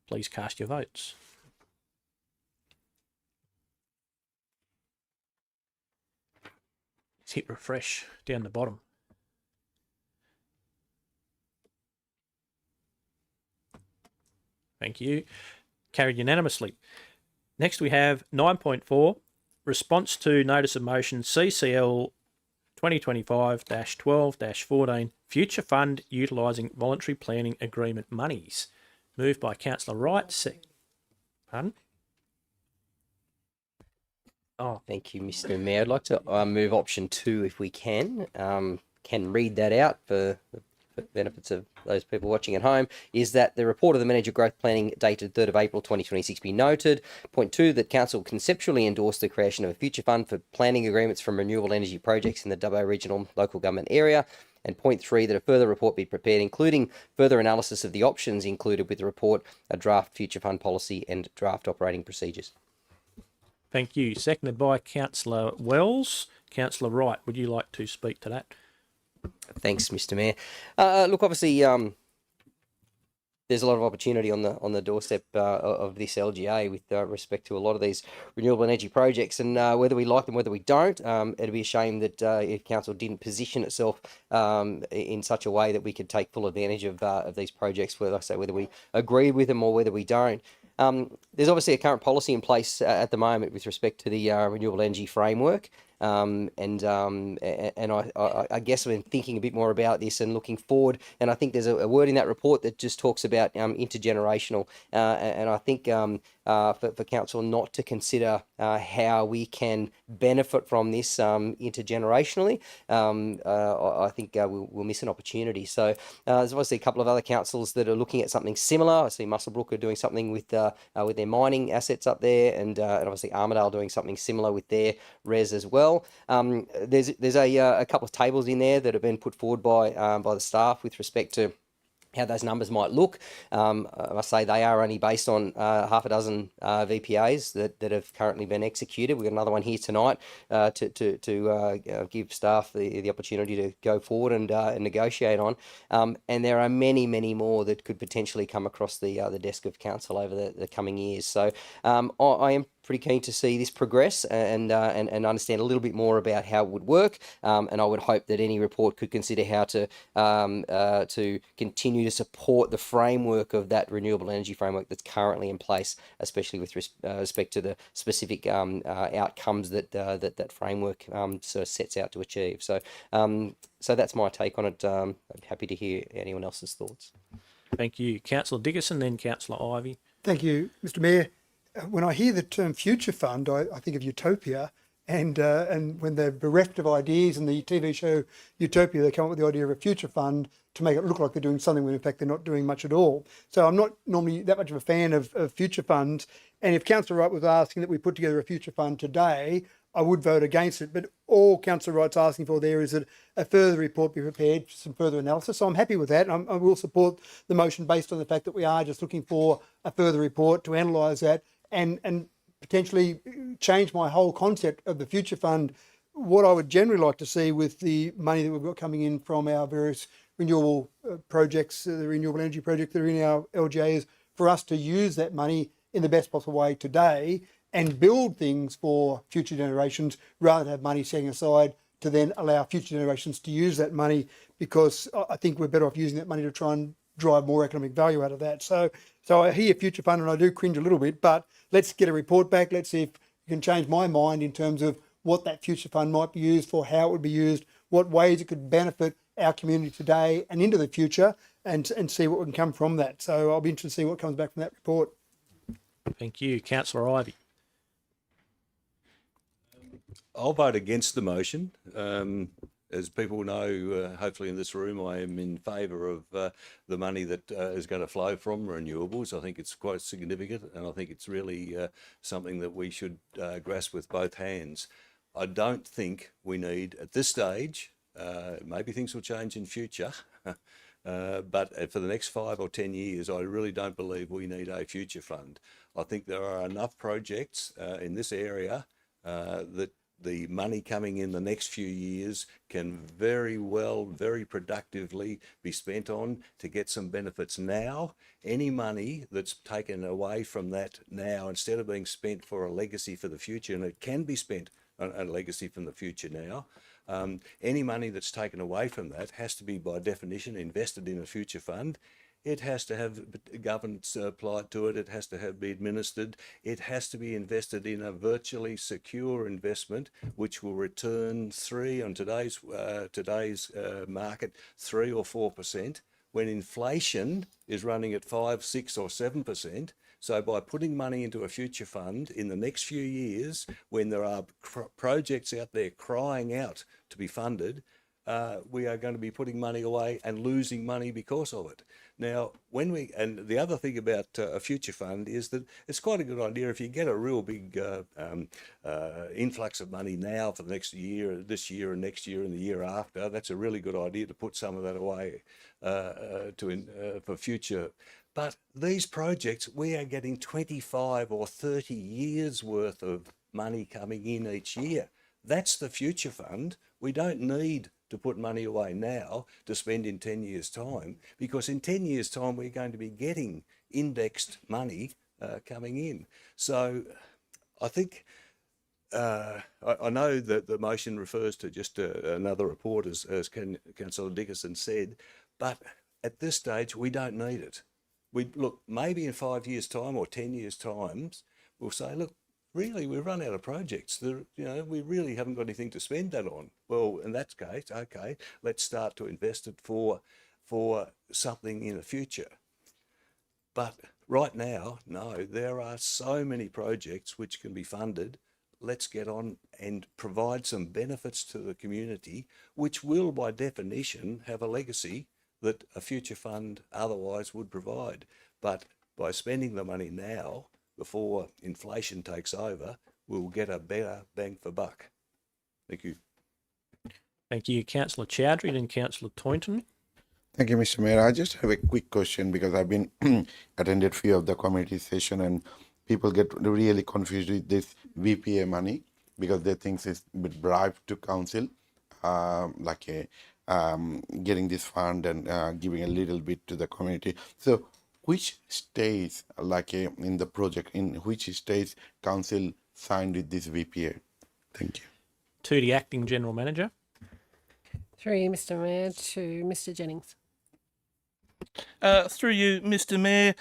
Please cast your votes. Just hit refresh down the bottom. Thank you. Carried unanimously. Next we have 9.4, response to notice of motion CCL 2025-12-14, Future Fund utilising voluntary planning agreement monies. Moved by Councillor Wright. Pardon? Oh, thank you, Mr. Mayor. I'd like to move option 2 if we can. Can read that out for the benefits of those people watching at home. Is that the report of the Manager Growth Planning dated 3rd of April 2026 be noted. Point 2, that Council conceptually endorsed the creation of a future fund for planning agreements from renewable energy projects in the Dubbo Regional Local Government area. And point 3, that a further report be prepared, including further analysis of the options included with the report, a draft future fund policy and draft operating procedures. Thank you. Seconded by Councillor Wells. Councillor Wright, would you like to speak to that? Thanks, Mr. Mayor. Look, obviously, there's a lot of opportunity on the doorstep of this LGA with respect to a lot of these renewable energy projects, and whether we like them, whether we don't, it'd be a shame that if council didn't position itself in such a way that we could take full advantage of these projects, whether we agree with them or whether we don't. There's obviously a current policy in place at the moment with respect to the renewable energy framework. And I guess I've been thinking a bit more about this and looking forward, and I think there's a word in that report that just talks about intergenerational, and I think for council not to consider how we can benefit from this intergenerationally, I think we'll miss an opportunity. So there's obviously a couple of other councils that are looking at something similar. I see Muswellbrook are doing something with their mining assets up there, and obviously Armidale doing something similar with their res as well. There's a couple of tables in there that have been put forward by the staff with respect to how those numbers might look. I must say they are only based on half a dozen VPAs that have currently been executed. We've got another one here tonight to give staff the opportunity to go forward and negotiate on. And there are many, many more that could potentially come across the desk of council over the coming years. So I am pretty keen to see this progress and understand a little bit more about how it would work. And I would hope that any report could consider how to continue to support the framework of that renewable energy framework that's currently in place, especially with respect to the specific outcomes that framework sort of sets out to achieve. So that's my take on it. I'm happy to hear anyone else's thoughts. Thank you. Councillor Dickerson, then Councillor Ivey. Thank you, Mr. Mayor. When I hear the term future fund, I think of Utopia, and when they're bereft of ideas in the TV show Utopia, they come up with the idea of a future fund to make it look like they're doing something when in fact they're not doing much at all. So I'm not normally that much of a fan of future funds. And if Councillor Wright was asking that we put together a future fund today, I would vote against it. But all Councillor Wright's asking for there is that a further report be prepared, some further analysis. So I'm happy with that. I will support the motion based on the fact that we are just looking for a further report to analyse that and potentially change my whole concept of the future fund. What I would generally like to see with the money that we've got coming in from our various renewable projects, the renewable energy projects that are in our LGA, is for us to use that money in the best possible way today and build things for future generations rather than have money setting aside to then allow future generations to use that money, because I think we're better off using that money to try and drive more economic value out of that. So I hear future fund and I do cringe a little bit, but let's get a report back. Let's see if you can change my mind in terms of what that future fund might be used for, how it would be used, what ways it could benefit our community today and into the future, and see what can come from that. So I'll be interested to see what comes back from that report. Thank you. Councillor Ivey. I'll vote against the motion. As people know, hopefully in this room, I am in favour of the money that is going to flow from renewables. I think it's quite significant, and I think it's really something that we should grasp with both hands. I don't think we need, at this stage, maybe things will change in future, but for the next 5 or 10 years, I really don't believe we need a future fund. I think there are enough projects in this area that the money coming in the next few years can very well, very productively be spent on to get some benefits now. Any money that's taken away from that now, instead of being spent for a legacy for the future, and it can be spent on a legacy from the future now, any money that's taken away from that has to be by definition invested in a future fund. It has to have governance applied to it. It has to be administered. It has to be invested in a virtually secure investment, which will return on today's market 3 or 4%, when inflation is running at 5, 6 or 7%. So by putting money into a future fund in the next few years, when there are projects out there crying out to be funded, we are going to be putting money away and losing money because of it. Now, and the other thing about a future fund is that it's quite a good idea if you get a real big influx of money now for the next year, this year and next year and the year after. That's a really good idea to put some of that away for future. But these projects, we are getting 25 or 30 years worth of money coming in each year. That's the future fund. We don't need to put money away now to spend in 10 years' time, because in 10 years' time we're going to be getting indexed money coming in. So I think I know that the motion refers to just another report, as Councillor Dickerson said, but at this stage we don't need it. Look, maybe in 5 years' time or 10 years' time, we'll say, look, really, we've run out of projects. We really haven't got anything to spend that on. Well, in that case, okay, let's start to invest it for something in the future. But right now, no, there are so many projects which can be funded. Let's get on and provide some benefits to the community, which will, by definition, have a legacy that a future fund otherwise would provide. But by spending the money now, before inflation takes over, we'll get a better bang for buck. Thank you. Thank you, Councillor Chowdhury and Councillor Toynton. Thank you, Mr. Mayor. I just have a quick question because I've been attended few of the community session and people get really confused with this VPA money because they think it's a bit bribe to council, like a getting this fund and giving a little bit to the community. So which states, like in the project, in which states council signed with this VPA? Thank you. To the Acting General Manager. Through you, Mr. Mayor, to Mr. Jennings. Through you, Mr. Mayor,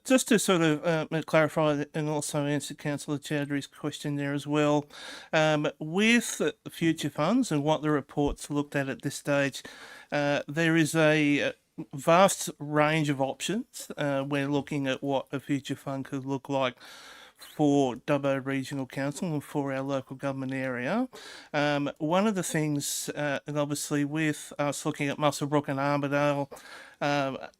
just to sort of clarify and also answer Councillor Chowdhury's question there as well, with future funds and what the report's looked at this stage, there is a vast range of options. We're looking at what a future fund could look like for Dubbo Regional Council and for our local government area. One of the things, and obviously with us looking at Muswellbrook and Armidale,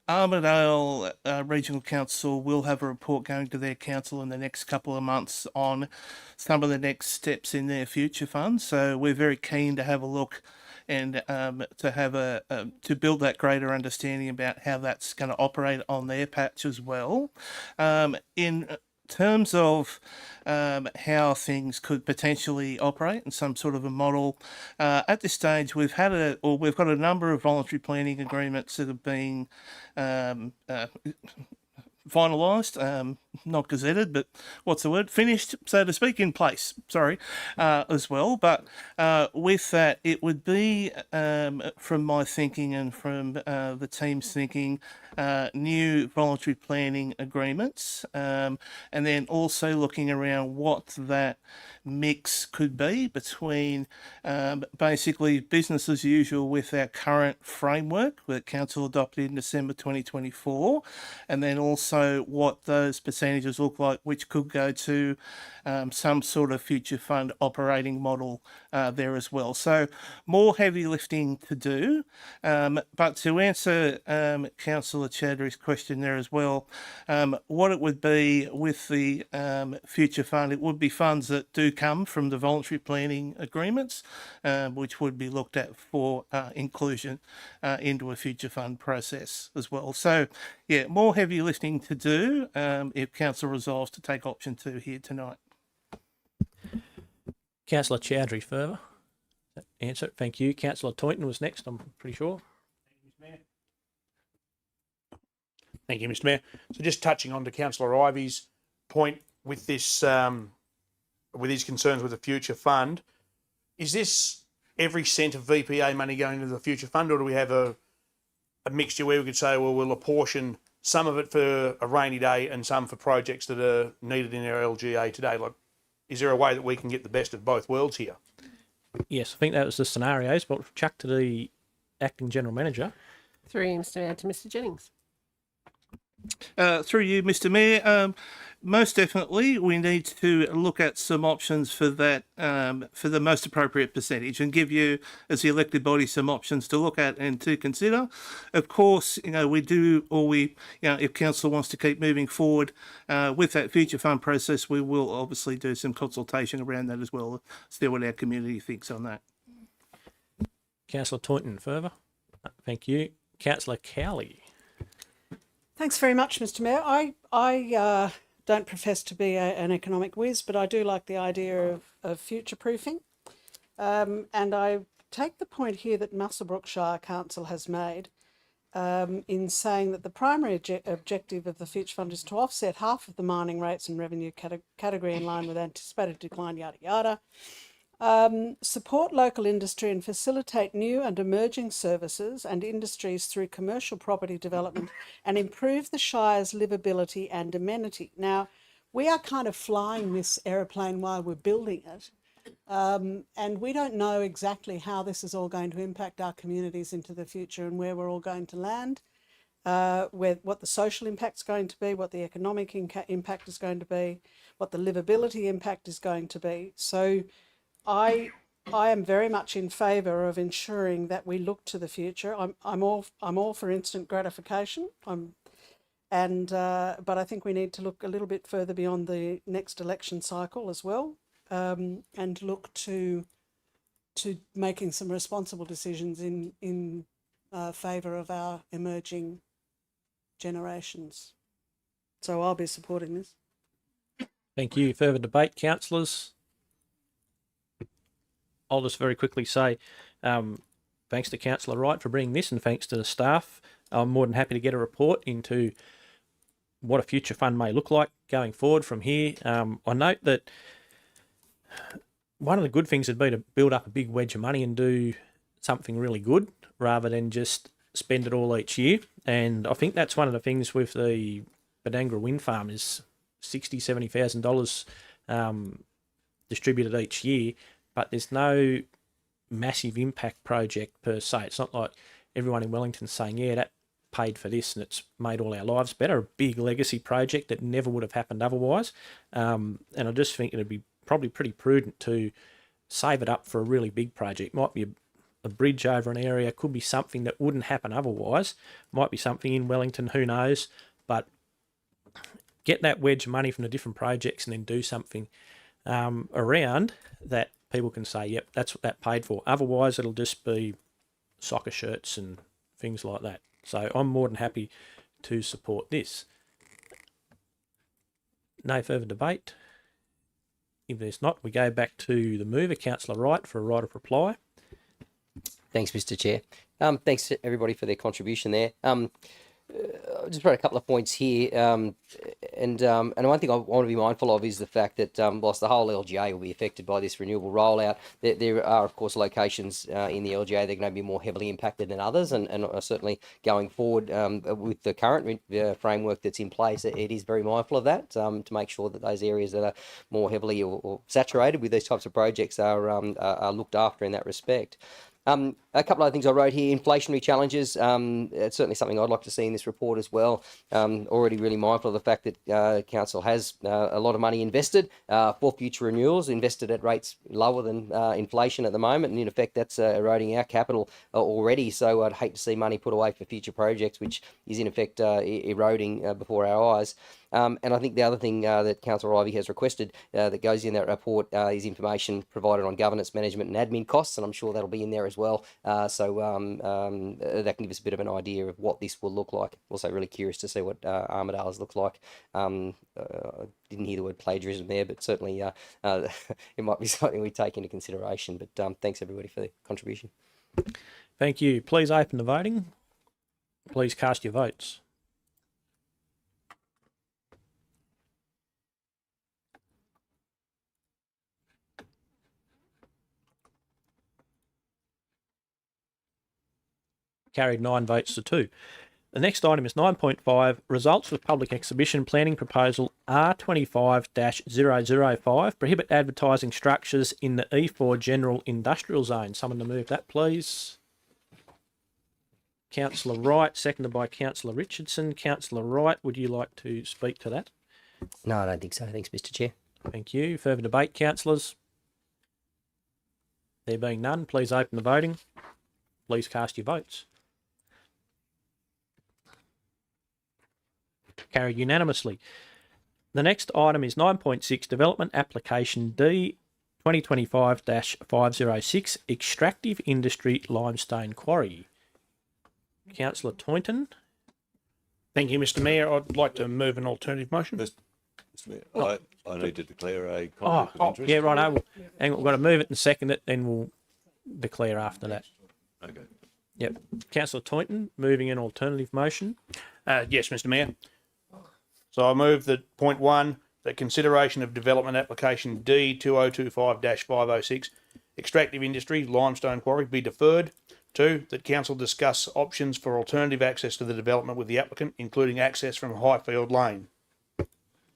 Armidale Regional Council will have a report going to their council in the next couple of months on some of the next steps in their future fund. So we're very keen to have a look and to have to build that greater understanding about how that's going to operate on their patch as well. In terms of how things could potentially operate and some sort of a model, at this stage we've got a number of voluntary planning agreements that have been finalised, not gazetted, but what's the word? Finished, so to speak, in place, sorry, as well. But with that, it would be, from my thinking and from the team's thinking, new voluntary planning agreements, and then also looking around what that mix could be between basically business as usual with our current framework that Council adopted in December 2024, and then also what those percentages look like, which could go to some sort of future fund operating model there as well. So more heavy lifting to do, but to answer Councillor Chowdhury's question there as well, what it would be with the future fund, it would be funds that do come from the voluntary planning agreements, which would be looked at for inclusion into a future fund process as well. So yeah, more heavy lifting to do if Council resolves to take option 2 here tonight. Councillor Chowdhury further. That answer. Thank you. Councillor Toynton was next, I'm pretty sure. Thank you, Mr. Mayor. So just touching on to Councillor Ivy's point with this, with his concerns with the future fund, is this every cent of VPA money going into the future fund, or do we have a mixture where we could say, well, we'll apportion some of it for a rainy day and some for projects that are needed in our LGA today? Like, is there a way that we can get the best of both worlds here? Yes, I think that was the scenarios, but chuck to the Acting General Manager. Through you, Mr. Mayor, to Mr. Jennings. Through you, Mr. Mayor, most definitely we need to look at some options for that, for the most appropriate percentage, and give you, as the elected body, some options to look at and to consider. Of course, if council wants to keep moving forward with that future fund process, we will obviously do some consultation around that as well, see what our community thinks on that. Councillor Toynton further. Thank you. Councillor Cowley. Thanks very much, Mr. Mayor. I don't profess to be an economic whiz, but I do like the idea of future proofing. And I take the point here that Muswellbrook Shire Council has made in saying that the primary objective of the future fund is to offset half of the mining rates and revenue category in line with anticipated decline, yada yada. Support local industry and facilitate new and emerging services and industries through commercial property development and improve the Shire's livability and amenity. Now, we are kind of flying this aeroplane while we're building it, and we don't know exactly how this is all going to impact our communities into the future and where we're all going to land, what the social impact's going to be, what the economic impact is going to be, what the livability impact is going to be. So I am very much in favour of ensuring that we look to the future. I'm all for instant gratification. But I think we need to look a little bit further beyond the next election cycle as well, and look to making some responsible decisions in favour of our emerging generations. So I'll be supporting this. Thank you. Further debate, councillors? I'll just very quickly say thanks to Councillor Wright for bringing this, and thanks to the staff. I'm more than happy to get a report into what a future fund may look like going forward from here. I note that one of the good things would be to build up a big wedge of money and do something really good rather than just spend it all each year. And I think that's one of the things with the Badangra wind farm is $60,000, $70,000 distributed each year, but there's no massive impact project per se. It's not like everyone in Wellington's saying, yeah, that paid for this and it's made all our lives better. A big legacy project that never would have happened otherwise. And I just think it'd be probably pretty prudent to save it up for a really big project. Might be a bridge over an area, could be something that wouldn't happen otherwise. Might be something in Wellington, who knows? But get that wedge of money from the different projects and then do something around that people can say, yep, that's what that paid for. Otherwise, it'll just be soccer shirts and things like that. So I'm more than happy to support this. No further debate. If there's not, we go back to the mover, Councillor Wright, for a right of reply. Thanks, Mr. Chair. Thanks to everybody for their contribution there. I'll just put a couple of points here, and one thing I want to be mindful of is the fact that whilst the whole LGA will be affected by this renewable rollout, there are of course locations in the LGA that are going to be more heavily impacted than others, and certainly going forward with the current framework that's in place, it is very mindful of that to make sure that those areas that are more heavily or saturated with these types of projects are looked after in that respect. A couple of things I wrote here, inflationary challenges. It's certainly something I'd like to see in this report as well. Already really mindful of the fact that Council has a lot of money invested for future renewals, invested at rates lower than inflation at the moment, and in effect that's eroding our capital already. So I'd hate to see money put away for future projects, which is in effect eroding before our eyes. And I think the other thing that Councillor Ivey has requested that goes in that report is information provided on governance, management and admin costs, and I'm sure that'll be in there as well. So that can give us a bit of an idea of what this will look like. Also really curious to see what Armidale's look like. Didn't hear the word plagiarism there, but certainly it might be something we take into consideration. But thanks everybody for the contribution. Thank you. Please open the voting. Please cast your votes. Carried 9 votes to 2. The next item is 9.5, results of public exhibition planning proposal R25-005, prohibit advertising structures in the E4 general industrial zone. Someone to move that, please. Councillor Wright, seconded by Councillor Richardson. Councillor Wright, would you like to speak to that? No, I don't think so. Thanks, Mr. Chair. Thank you. Further debate, councillors? There being none, please open the voting. Please cast your votes. Carried unanimously. The next item is 9.6, Development Application D 2025-506, Extractive Industry Limestone Quarry. Councillor Toynton. Thank you, Mr. Mayor. I'd like to move an alternative motion. Mr. Mayor, I need to declare a conflict of interest. Yeah, right. Hang on, we've got to move it and second it, then we'll declare after that. Okay. Yep. Councillor Toynton, moving an alternative motion. Yes, Mr. Mayor. So I move that point 1, that consideration of development application D 2025-506, extractive industry limestone quarry, be deferred. 2, that council discuss options for alternative access to the development with the applicant, including access from Highfield Lane.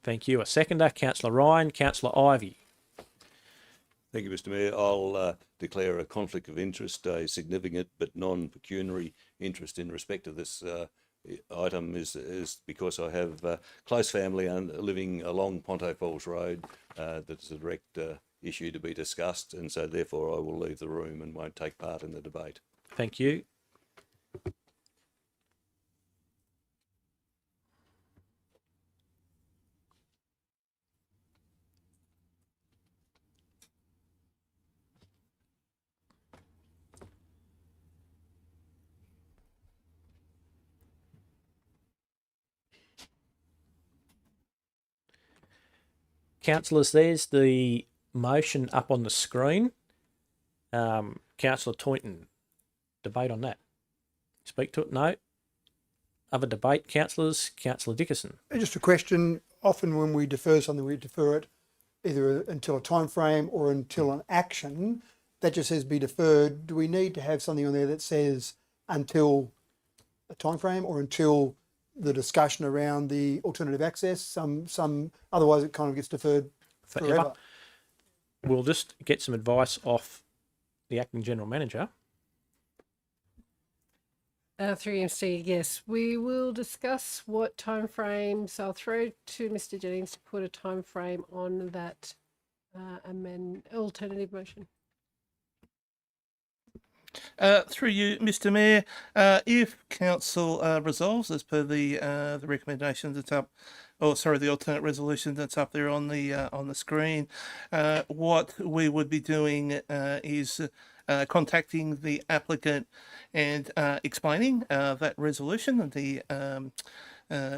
Thank you. A seconder, Councillor Ryan. Councillor Ivey. Thank you, Mr. Mayor. I'll declare a conflict of interest, a significant but non-pecuniary interest in respect of this item is because I have close family living along Ponto Falls Road. That's a direct issue to be discussed, and so therefore I will leave the room and won't take part in the debate. Thank you. Councillors, there's the motion up on the screen. Councillor Toynton, debate on that. Speak to it? No. Other debate, councillors? Councillor Dickerson. Just a question. Often when we defer something, we defer it either until a time frame or until an action. That just says be deferred. Do we need to have something on there that says until a time frame or until the discussion around the alternative access? Some otherwise it kind of gets deferred forever. We'll just get some advice off the Acting General Manager. Through MC, yes, we will discuss what time frames. I'll throw to Mr. Jennings to put a time frame on that alternative motion. Through you, Mr. Mayor, if council resolves as per the recommendation that's up, the alternate resolution that's up there on the screen, what we would be doing is contacting the applicant and explaining that resolution and the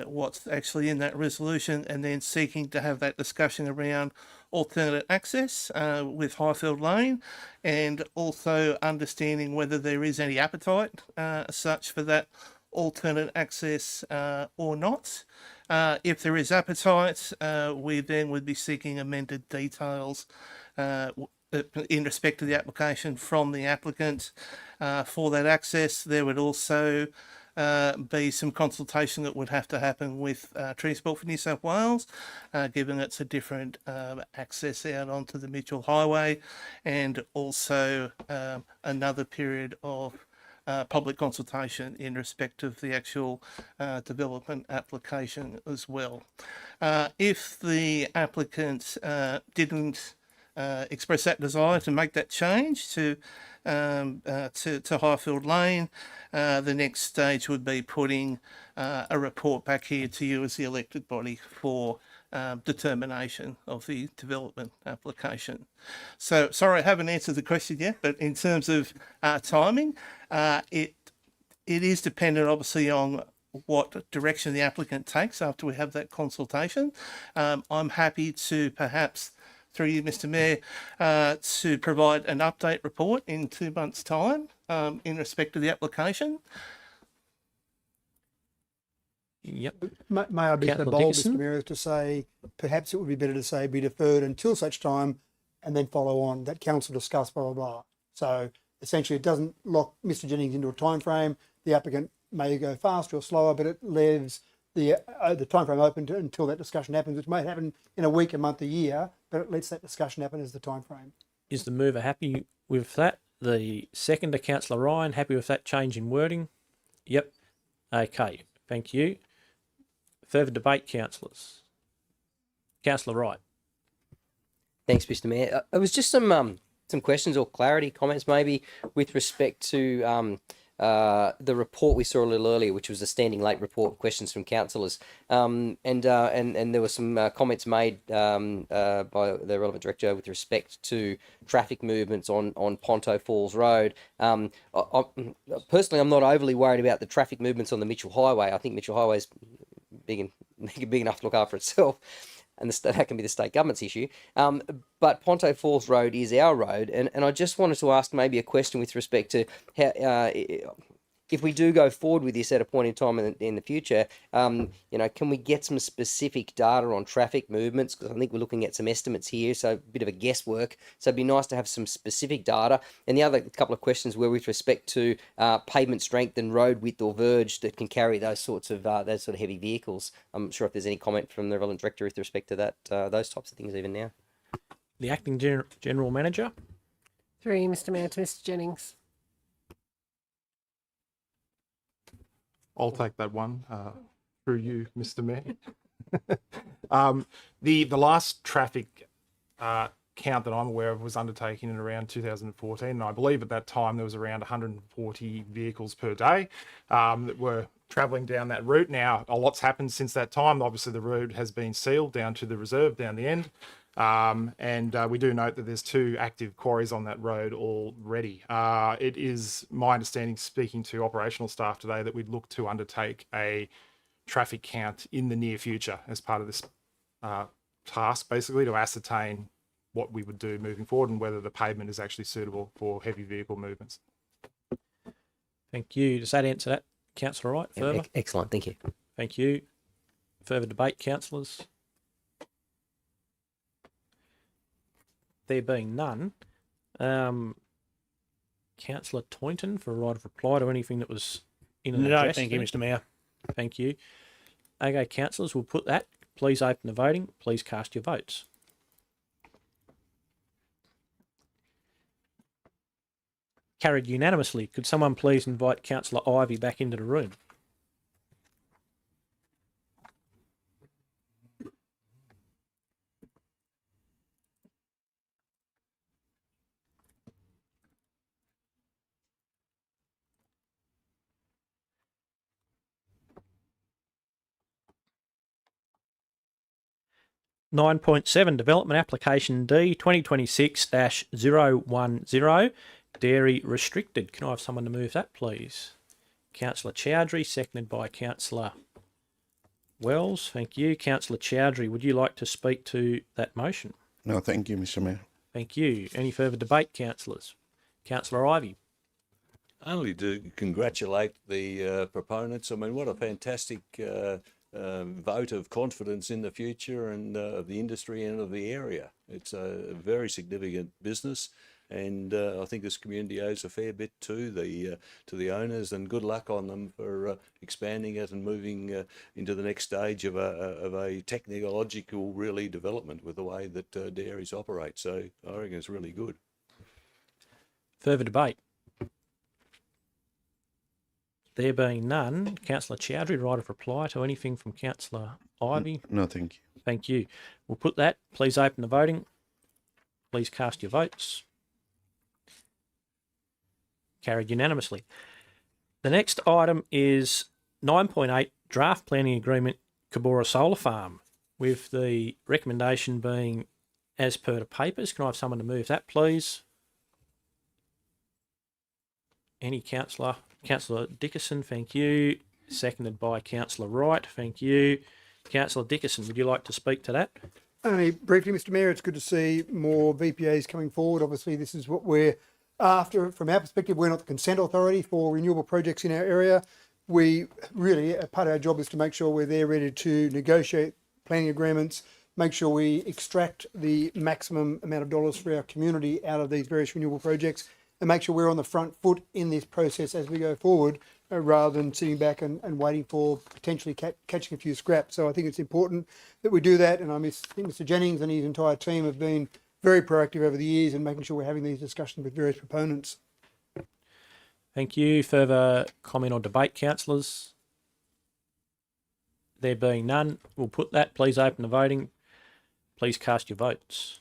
what's actually in that resolution, and then seeking to have that discussion around alternate access with Highfield Lane, and also understanding whether there is any appetite such for that alternate access or not. If there is appetite, we then would be seeking amended details in respect to the application from the applicant for that access. There would also be some consultation that would have to happen with Transport for New South Wales, given it's a different access out onto the Mitchell Highway, and also another period of public consultation in respect of the actual development application as well. If the applicant didn't express that desire to make that change to Highfield Lane, the next stage would be putting a report back here to you as the elected body for determination of the development application. So sorry I haven't answered the question yet, but in terms of timing, it is dependent obviously on what direction the applicant takes after we have that consultation. I'm happy to perhaps, through you, Mr. Mayor, to provide an update report in 2 months' time in respect to the application. Yep. May I be so Councillor bold, Dickerson? Mr. Mayor, to say perhaps it would be better to say be deferred until such time and then follow on that council discuss blah, blah, blah. So essentially it doesn't lock Mr. Jennings into a time frame. The applicant may go faster or slower, but it leaves the time frame open until that discussion happens, which may happen in a week, a month, a year, but it lets that discussion happen as the time frame. Is the mover happy with that? The seconder, Councillor Ryan, happy with that change in wording? Yep. Okay, thank you. Further debate, councillors. Councillor Wright. Thanks, Mr. Mayor. It was just some questions or clarity comments maybe with respect to the report we saw a little earlier, which was a standing late report, questions from councillors, and there were some comments made by the relevant director with respect to traffic movements on Ponto Falls Road. Personally, I'm not overly worried about the traffic movements on the Mitchell Highway. I think Mitchell Highway is big enough to look after itself, and that can be the state government's issue. But Ponto Falls Road is our road, and I just wanted to ask maybe a question with respect to how, if we do go forward with this at a point in time in the future, can we get some specific data on traffic movements? Because I think we're looking at some estimates here, so a bit of a guesswork. So it'd be nice to have some specific data. And the other couple of questions were with respect to pavement strength and road width or verge that can carry those sorts of heavy vehicles. I'm not sure if there's any comment from the relevant director with respect to that, those types of things even now. The Acting General Manager. Through you, Mr. Mayor, to Mr. Jennings. I'll take that one through you, Mr. Mayor. The last traffic count that I'm aware of was undertaken in around 2014, and I believe at that time there was around 140 vehicles per day that were travelling down that route. Now, a lot's happened since that time. Obviously, the road has been sealed down to the reserve down the end. And we do note that there's 2 active quarries on that road already. It is my understanding, speaking to operational staff today, that we'd look to undertake a traffic count in the near future as part of this task basically to ascertain what we would do moving forward and whether the pavement is actually suitable for heavy vehicle movements. Thank you. Does that answer that, Councillor Wright? Further? Excellent, thank you. Thank you. Further debate, councillors? There being none, Councillor Toynton for a right of reply to anything that was in an No, address. thank you, there. Mr Mayor. Thank you. Okay, councillors, we'll put that. Please open the voting. Please cast your votes. Carried unanimously. Could someone please invite Councillor Ivey back into the room? (9.7) Development Application D 2026-010 Dairy Restricted. Can I have someone to move that, please? Councillor Chowdhury, seconded by Councillor Wells. Thank you. Councillor Chowdhury, would you like to speak to that motion? No, thank you, Mr. Mayor. Thank you. Any further debate, councillors? Councillor Ivey. Only to congratulate the proponents. I mean, what a fantastic vote of confidence in the future and of the industry and of the area. It's a very significant business, and I think this community owes a fair bit to the owners. And good luck on them for expanding it and moving into the next stage of a technological really development with the way that dairies operate. So I reckon it's really good. Further debate? There being none, Councillor Chowdhury, right of reply to anything from Councillor Ivey? No, thank you. Thank you. We'll put that. Please open the voting. Please cast your votes. Carried unanimously. The next item is 9.8 Draft Planning Agreement Cabora Solar Farm, with the recommendation being as per the papers. Can I have someone to move that, please? Any councillor? Councillor Dickerson, thank you. Seconded by Councillor Wright, thank you. Councillor Dickerson, would you like to speak to that? Only briefly, Mr. Mayor, it's good to see more VPAs coming forward. Obviously, this is what we're after. From our perspective, we're not the consent authority for renewable projects in our area. We really, part of our job is to make sure we're there ready to negotiate planning agreements, make sure we extract the maximum amount of dollars for our community out of these various renewable projects, and make sure we're on the front foot in this process as we go forward, rather than sitting back and waiting for potentially catching a few scraps. So I think it's important that we do that, and I think Mr. Jennings and his entire team have been very proactive over the years in making sure we're having these discussions with various proponents. Thank you. Further comment or debate, councillors? There being none, we'll put that. Please open the voting. Please cast your votes.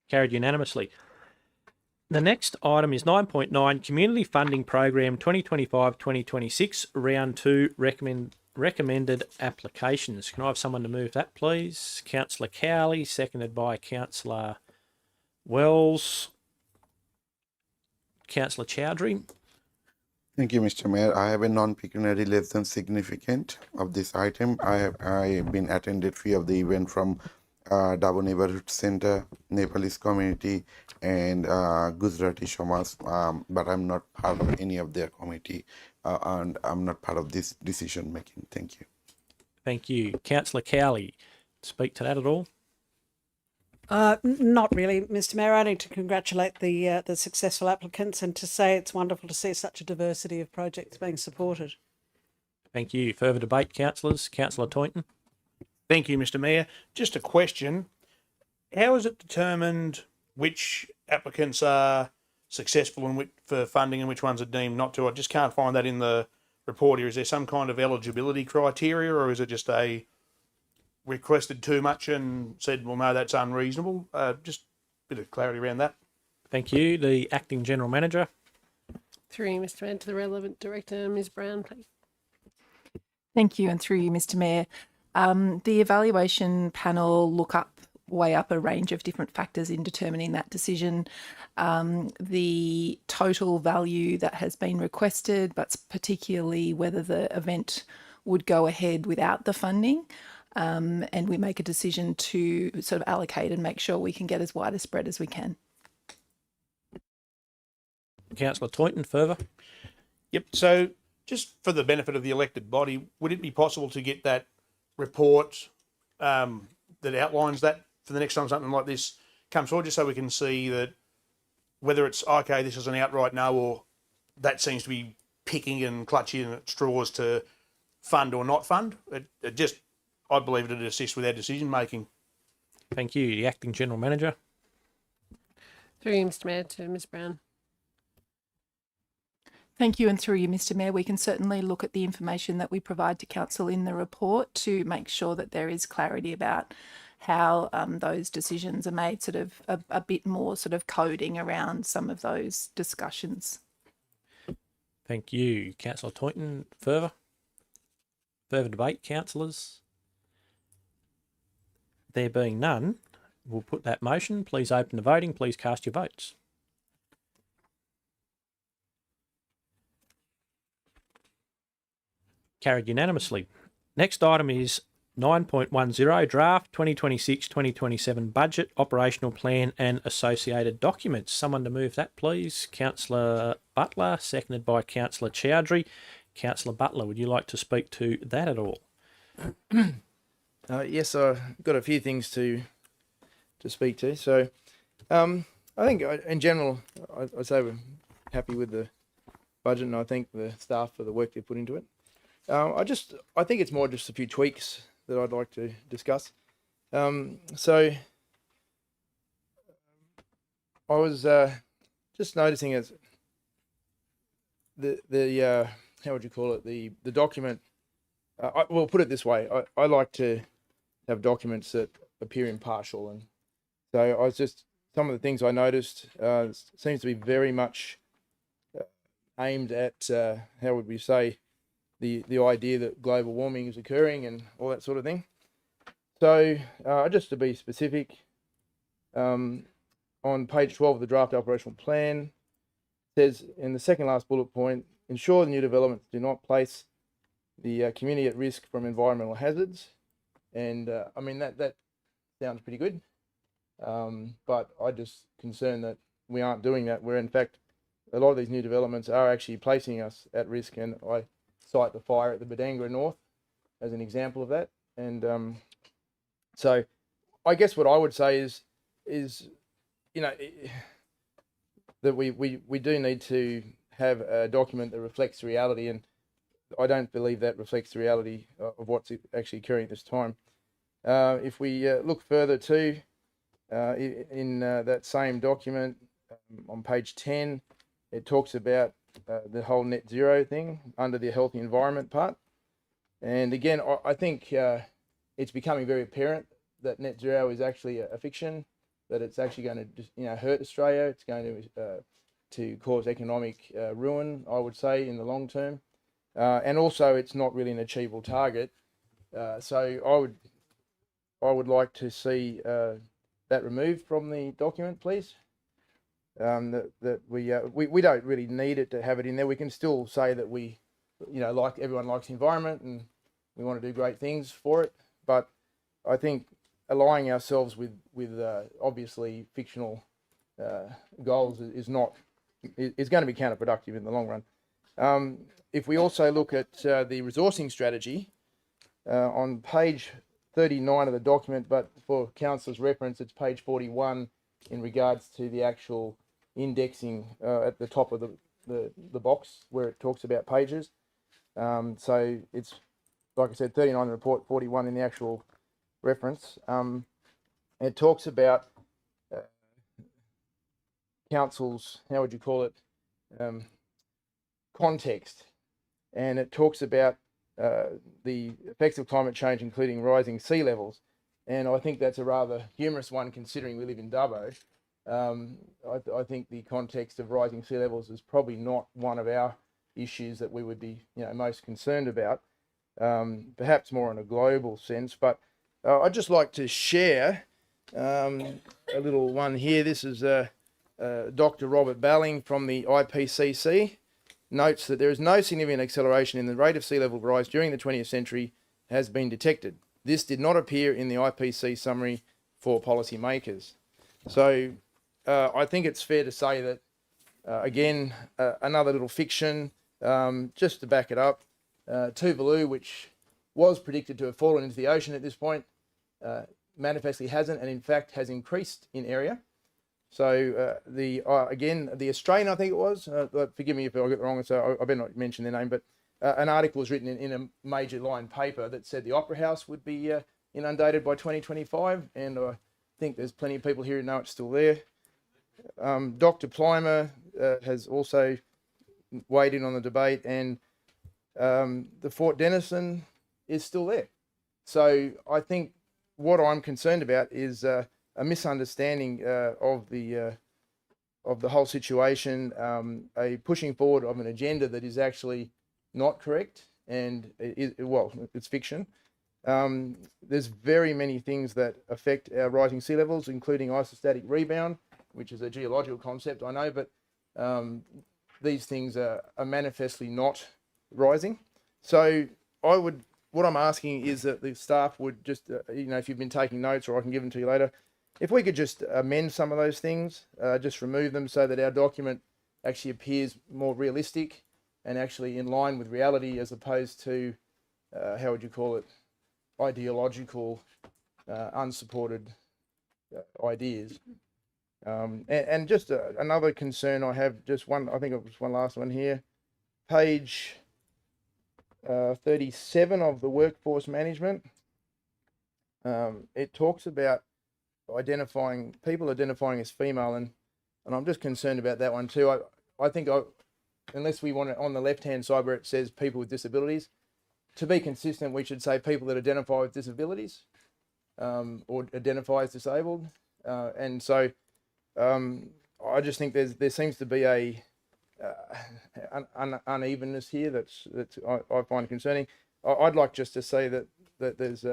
Carried unanimously. The next item is 9.9 Community Funding Program 2025-2026 Round 2 recommended applications. Can I have someone to move that, please? Councillor Cowley, seconded by Councillor Wells. Councillor Chowdhury. Thank you, Mr. Mayor. I have a non-pecuniary less than significant of this item. I have been attended few of the event from Dabo Neighborhood Center, Nepalese community, and Gujarati Samaj, but I'm not part of any of their committee, and I'm not part of this decision making. Thank you. Thank you. Councillor Cowley, speak to that at all? Not really, Mr. Mayor. I need to congratulate the successful applicants and to say it's wonderful to see such a diversity of projects being supported. Thank you. Further debate, councillors? Councillor Toynton. Thank you, Mr. Mayor. Just a question. How is it determined which applicants are successful and for funding and which ones are deemed not to? I just can't find that in the report here. Is there some kind of eligibility criteria, or is it just a requested too much and said, well, no, that's unreasonable? Just a bit of clarity around that. Thank you. The Acting General Manager. Through you, Mr. Mayor, to the relevant director, Ms. Brown, please. Thank you, and through you, Mr. Mayor. The evaluation panel look up weigh up a range of different factors in determining that decision. The total value that has been requested, but particularly whether the event would go ahead without the funding. And we make a decision to sort of allocate and make sure we can get as wide a spread as we can. Councillor Toynton, further. Yep. So just for the benefit of the elected body, would it be possible to get that report that outlines that for the next time something like this comes forward, just so we can see that whether it's, okay, this is an outright no, or that seems to be picking and clutching at straws to fund or not fund? It just, I believe it'd assist with our decision making. Thank you. The Acting General Manager. Through you, Mr Mayor, to Ms Brown. Thank you, and through you, Mr Mayor, we can certainly look at the information that we provide to Council in the report to make sure that there is clarity about how those decisions are made, sort of a bit more sort of coding around some of those discussions. Thank you. Councillor Toynton, further? Further debate, councillors? There being none, we'll put that motion. Please open the voting. Please cast your votes. Carried unanimously. Next item is 9.10 Draft 2026-2027 Budget, Operational Plan and Associated Documents. Someone to move that, please. Councillor Butler, seconded by Councillor Chowdhury. Councillor Butler, would you like to speak to that at all? Yes, I've got a few things to speak to. So I think in general, I'd say we're happy with the budget, and I thank the staff for the work they put into it. I think it's more just a few tweaks that I'd like to discuss. So I was just noticing as the how would you call it, the document. Well, put it this way: I like to have documents that appear impartial, and so I was just, some of the things I noticed seems to be very much aimed at how would we say, the idea that global warming is occurring and all that sort of thing. So just to be specific, on page 12 of the draft operational plan, it says in the second last bullet point, ensure the new developments do not place the community at risk from environmental hazards. And I mean, that sounds pretty good, but I just concerned that we aren't doing that, where in fact a lot of these new developments are actually placing us at risk. And I cite the fire at the Badangra North as an example of that. And so I guess what I would say is you know, that we do need to have a document that reflects reality, and I don't believe that reflects the reality of what's actually occurring at this time. If we look further too, in that same document, on page 10, it talks about the whole net zero thing under the healthy environment part. And again, I think it's becoming very apparent that net zero is actually a fiction, that it's actually going to just, hurt Australia. It's going to cause economic ruin, I would say, in the long term. And also it's not really an achievable target. So I would like to see that removed from the document, please. That we don't really need it to have it in there. We can still say that we, like everyone likes the environment and we want to do great things for it. But I think aligning ourselves with obviously fictional goals is going to be counterproductive in the long run. If we also look at the resourcing strategy on page 39 of the document, but for council's reference, it's page 41 in regards to the actual indexing at the top of the box where it talks about pages. So it's, like I said, 39 in the report, 41 in the actual reference. It talks about council's, how would you call it, context, and it talks about the effects of climate change, including rising sea levels. And I think that's a rather humorous one, considering we live in Dubbo. I think the context of rising sea levels is probably not one of our issues that we would be, most concerned about. Perhaps more in a global sense. But I'd just like to share a little one here. This is Dr. Robert Balling from the IPCC. Notes that there is no significant acceleration in the rate of sea level rise during the 20th century has been detected. This did not appear in the IPCC summary for policymakers. So I think it's fair to say that, again, another little fiction, just to back it up. Tuvalu, which was predicted to have fallen into the ocean at this point, manifestly hasn't, and in fact has increased in area. So again, the Australian, I think it was, forgive me if I get it wrong, so I better not mention their name, but an article was written in a major line paper that said the Opera House would be inundated by 2025, and I think there's plenty of people here who know it's still there. Dr. Plimer has also weighed in on the debate, and the Fort Denison is still there. So I think what I'm concerned about is a misunderstanding of the whole situation, a pushing forward of an agenda that is actually not correct, and it's fiction. There's very many things that affect our rising sea levels, including isostatic rebound, which is a geological concept, I know, but these things are manifestly not rising. So what I'm asking is that the staff would just, if you've been taking notes, or I can give them to you later, if we could just amend some of those things, just remove them so that our document actually appears more realistic and actually in line with reality, as opposed to, how would you call it, ideological, unsupported ideas. And just another concern I have, just one, I think it was one last one here, page 37 of the workforce management. It talks about people identifying as female, and I'm just concerned about that one too. I think unless we want it on the left-hand side where it says people with disabilities, to be consistent, we should say people that identify with disabilities or identify as disabled. And so I just think there seems to be an unevenness here that's I find concerning. I'd like just to say that there's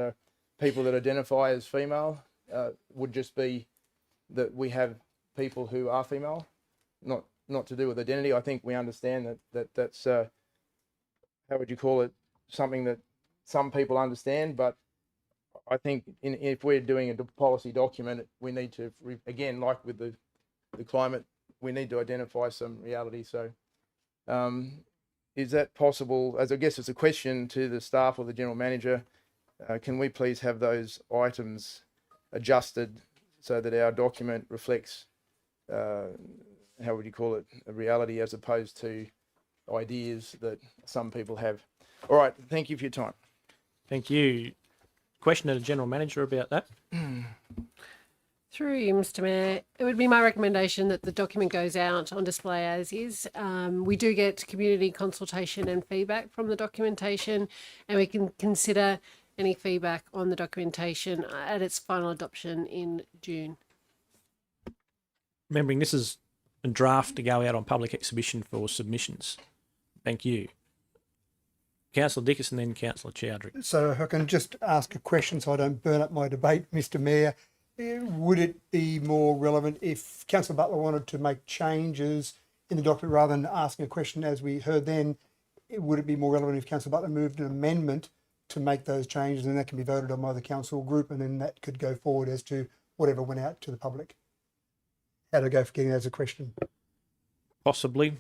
people that identify as female would just be that we have people who are female, not to do with identity. I think we understand that's how would you call it, something that some people understand, but I think if we're doing a policy document, we need to, again, like with the climate, we need to identify some reality. So is that possible? As I guess it's a question to the staff or the general manager, can we please have those items adjusted so that our document reflects, how would you call it, a reality as opposed to ideas that some people have. All right, thank you for your time. Thank you. Question to the General Manager about that. Through you, Mr. Mayor, it would be my recommendation that the document goes out on display as is. We do get community consultation and feedback from the documentation, and we can consider any feedback on the documentation at its final adoption in June. Remembering this is a draft to go out on public exhibition for submissions. Thank you. Councillor Dickinson, then Councillor Chowdhury. So if I can just ask a question so I don't burn up my debate, Mr. Mayor, would it be more relevant if Councillor Butler wanted to make changes in the document rather than asking a question as we heard then? Would it be more relevant if Councillor Butler moved an amendment to make those changes, and that can be voted on by the council group, and then that could go forward as to whatever went out to the public? How to go for getting that as a question? Possibly.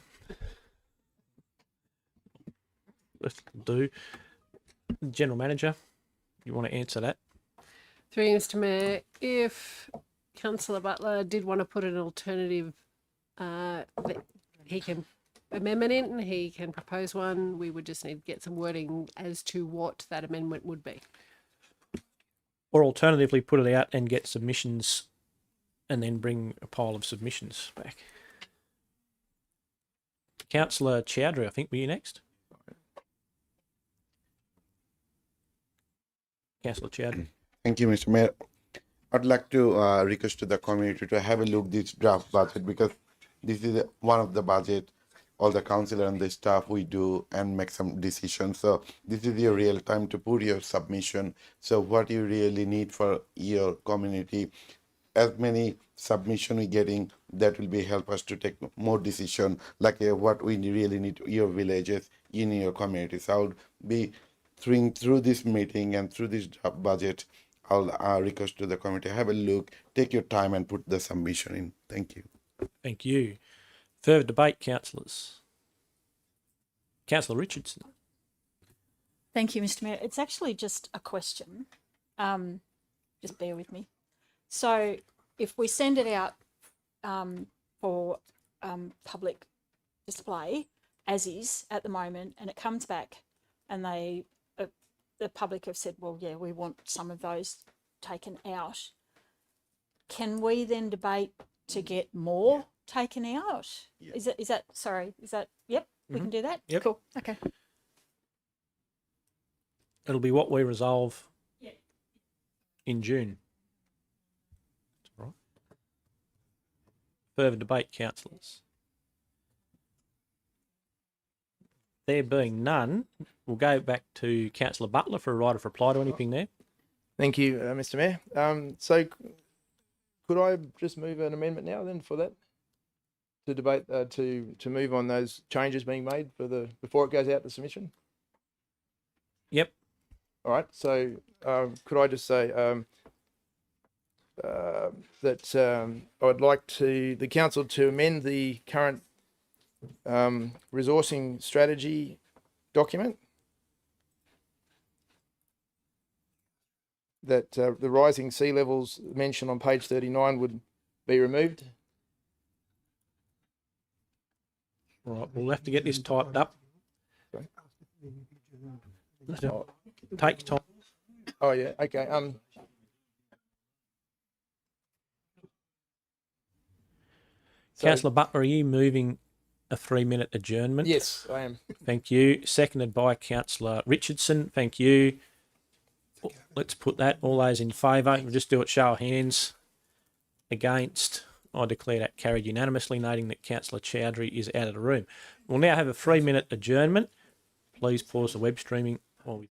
Let's do. General Manager, you want to answer that? Through you, Mr. Mayor, if Councillor Butler did want to put an alternative, he can amendment in, he can propose one. We would just need to get some wording as to what that amendment would be. Or alternatively, put it out and get submissions and then bring a pile of submissions back. Councillor Chowdhury, I think, were you next? Councillor Chowdhury. Thank you, Mr. Mayor. I'd like to request to the community to have a look at this draft budget, because this is one of the budget all the councillor and the staff we do and make some decisions. So this is your real time to put your submission. So what you really need for your community, as many submission we getting, that will be help us to take more decision, like what we really need your villages in your communities. I would be through this meeting and through this budget, I'll request to the committee, have a look, take your time and put the submission in. Thank you. Thank you. Further debate, councillors. Councillor Richardson. Thank you, Mr. Mayor. It's actually just a question. Just bear with me. So if we send it out for public display, as is at the moment, and it comes back and the public have said, well, yeah, we want some of those taken out, can we then debate to get more taken out? Yeah. Is that, yep, we can do that? Yep. Cool, okay. It'll be what we resolve in June. That's all right. Further debate, councillors. There being none, we'll go back to Councillor Butler for a right of reply to anything there. Thank you, Mr. Mayor. So could I just move an amendment now then for that? To debate, to move on those changes being made before it goes out to submission? Yep. All right, so could I just say that I would like the council to amend the current resourcing strategy document, that the rising sea levels mentioned on page 39 would be removed. Right, we'll have to get this typed up. Takes time. Oh yeah, okay. Councillor Butler, are you moving a 3-minute adjournment? Yes, I am. Thank you. Seconded by Councillor Richardson. Thank you. Let's put that. All those in favour. We'll just do it show of hands. Against. I declare that carried unanimously, noting that Councillor Chowdhury is out of the room. We'll now have a 3-minute adjournment. Please pause the web streaming while we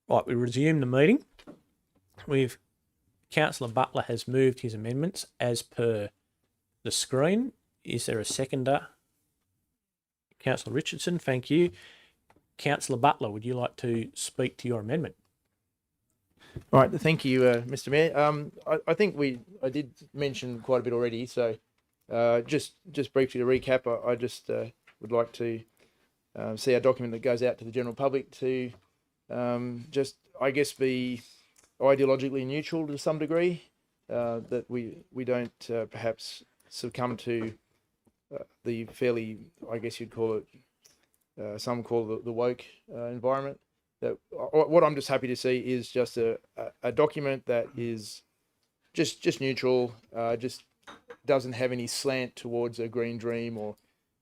Right, we resume the meeting. Councillor Butler has moved his amendments as per the screen. Is there a seconder? Councillor Richardson, thank you. Councillor Butler, would you like to speak to your amendment? All right, thank you, Mr. Mayor. I think I did mention quite a bit already, so just briefly to recap, I just would like to see a document that goes out to the general public to just, I guess, be ideologically neutral to some degree, that we don't perhaps succumb to the fairly, I guess you'd call it, some call the woke environment. That what I'm just happy to see is just a document that is just neutral, just doesn't have any slant towards a green dream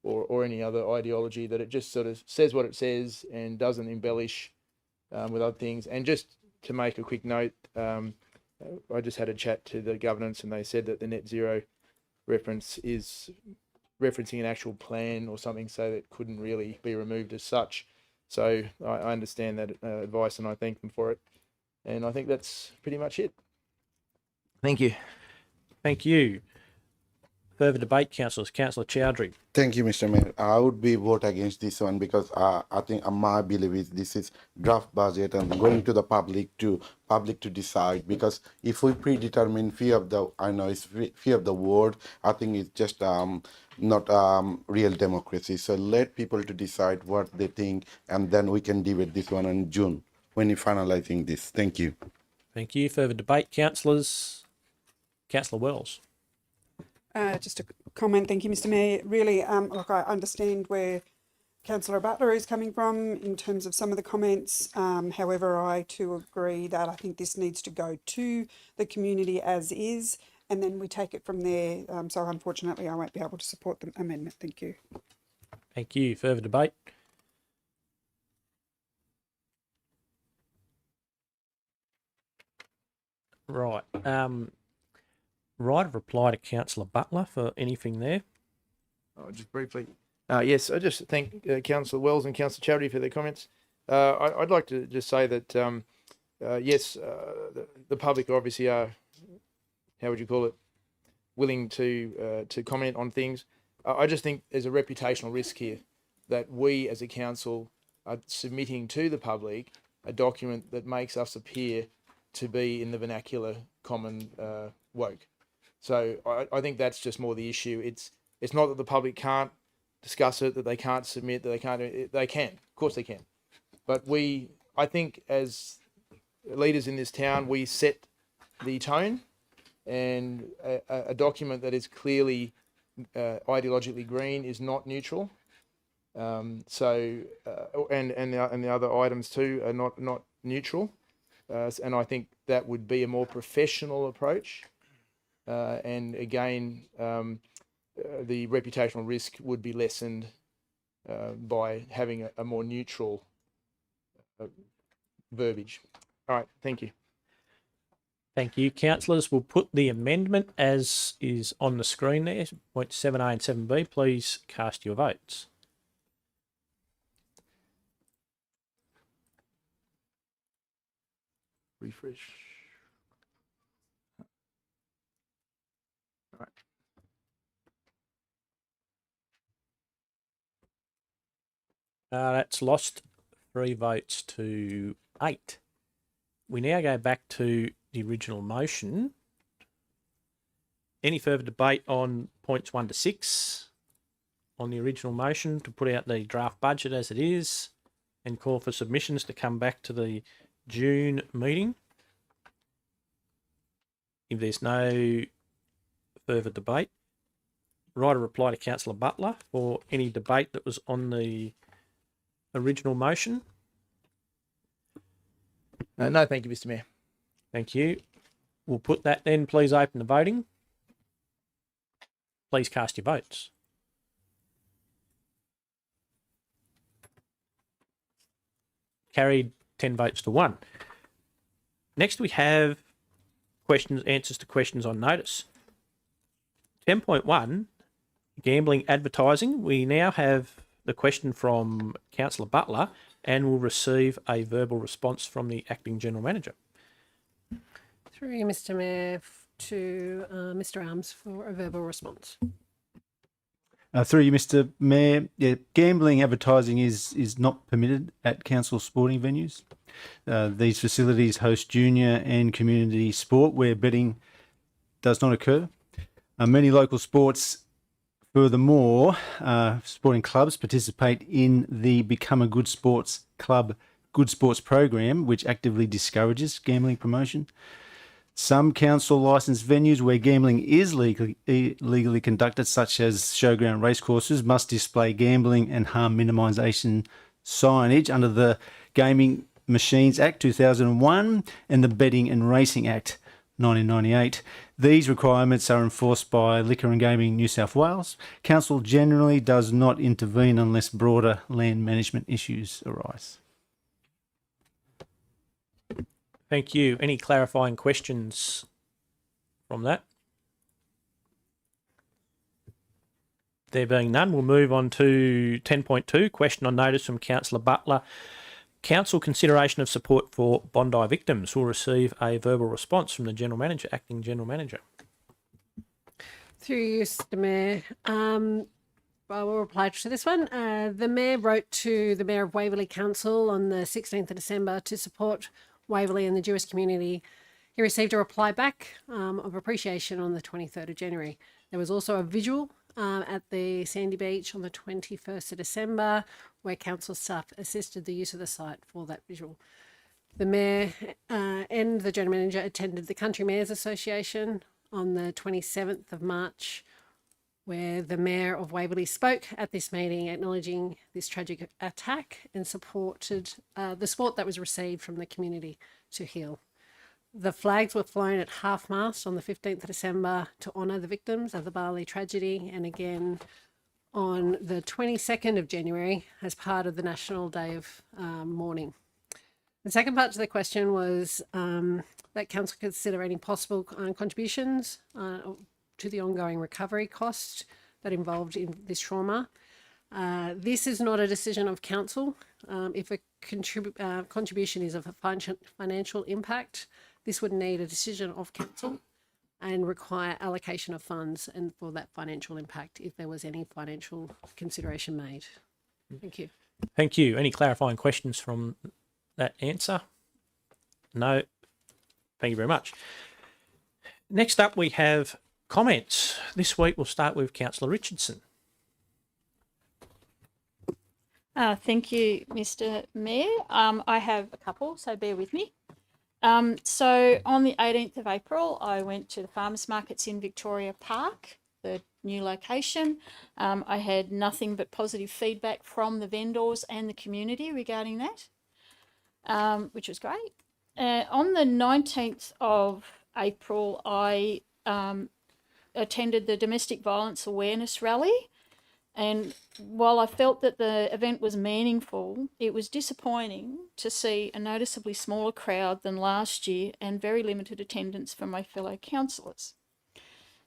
or any other ideology, that it just sort of says what it says and doesn't embellish with other things. And just to make a quick note, I just had a chat to the governance and they said that the net zero reference is referencing an actual plan or something, so that couldn't really be removed as such. So I understand that advice and I thank them for it. And I think that's pretty much it. Thank you. Thank you. Further debate, councillors. Councillor Chowdhury. Thank you, Mr. Mayor. I would be vote against this one because I think my belief is this is draft budget and going to the public to decide. Because if we predetermine fear of the word, I think it's just not real democracy. So let people to decide what they think, and then we can debate this one in June when we finalizing this. Thank you. Thank you. Further debate, councillors. Councillor Wells. Just a comment, thank you, Mr. Mayor. Really, look, I understand where Councillor Butler is coming from in terms of some of the comments. However, I too agree that I think this needs to go to the community as is, and then we take it from there. So unfortunately, I won't be able to support the amendment. Thank you. Thank you. Further debate. Right. Right of reply to Councillor Butler for anything there. Just briefly. Yes, I just thank Councillor Wells and Councillor Chowdhury for their comments. I'd like to just say that, yes, the public obviously are, how would you call it, willing to comment on things. I just think there's a reputational risk here that we as a council are submitting to the public a document that makes us appear to be, in the vernacular, common woke. So I think that's just more the issue. It's not that the public can't discuss it, that they can't submit, that they can. Of course they can. But I think as leaders in this town, we set the tone, and a document that is clearly ideologically green is not neutral. And the other items too are not neutral. And I think that would be a more professional approach. And again, the reputational risk would be lessened by having a more neutral verbiage. All right, thank you. Thank you, councillors. We'll put the amendment as is on the screen there, points 7A and 7B. Please cast your votes. Refresh. All right. That's lost 3 votes to 8. We now go back to the original motion. Any further debate on points 1 to 6 on the original motion to put out the draft budget as it is and call for submissions to come back to the June meeting? If there's no further debate, write a reply to Councillor Butler for any debate that was on the original motion. No, thank you, Mr. Mayor. Thank you. We'll put that then. Please open the voting. Please cast your votes. Carried 10 votes to 1. Next we have answers to questions on notice. 10.1, gambling advertising. We now have the question from Councillor Butler. and will receive a verbal response from the Acting General Manager. Through you, Mr. Mayor, to Mr. Arms for a verbal response. Through you, Mr. Mayor, yeah, gambling advertising is not permitted at council sporting venues. These facilities host junior and community sport where betting does not occur. Many local sports, furthermore, sporting clubs participate in the Become a Good Sports Club Good Sports program, which actively discourages gambling promotion. Some council licensed venues where gambling is legally conducted, such as showground racecourses, must display gambling and harm minimisation signage under the Gaming Machines Act 2001 and the Betting and Racing Act 1998. These requirements are enforced by Liquor and Gaming New South Wales. Council generally does not intervene unless broader land management issues arise. Thank you. Any clarifying questions from that? There being none, we'll move on to 10.2, question on notice from Councillor Butler. Council consideration of support for Bondi victims will receive a verbal response from the General Manager, Acting General Manager. Through you, Mr. Mayor. I will reply to this one. The Mayor wrote to the Mayor of Waverley Council on the 16th of December to support Waverley and the Jewish community. He received a reply back of appreciation on the 23rd of January. There was also a visual at the Sandy Beach on the 21st of December where council staff assisted the use of the site for that visual. The Mayor and the General Manager attended the Country Mayors Association on the 27th of March, where the Mayor of Waverley spoke at this meeting acknowledging this tragic attack and supported the support that was received from the community to heal. The flags were flown at half-mast on the 15th of December to honour the victims of the Bali tragedy, and again on the 22nd of January as part of the National Day of Mourning. The second part to the question was that Council consider any possible contributions to the ongoing recovery cost that involved in this trauma. This is not a decision of Council. If a contribution is of a financial impact, this would need a decision of Council and require allocation of funds and for that financial impact if there was any financial consideration made. Thank you. Thank you. Any clarifying questions from that answer? No. Thank you very much. Next up, we have comments. This week we'll start with Councillor Richardson. Thank you, Mr. Mayor. I have a couple, so bear with me. So on the 18th of April, I went to the farmers markets in Victoria Park, the new location. I had nothing but positive feedback from the vendors and the community regarding that, which was great. On the 19th of April, I attended the Domestic Violence Awareness Rally. And while I felt that the event was meaningful, it was disappointing to see a noticeably smaller crowd than last year and very limited attendance from my fellow councillors.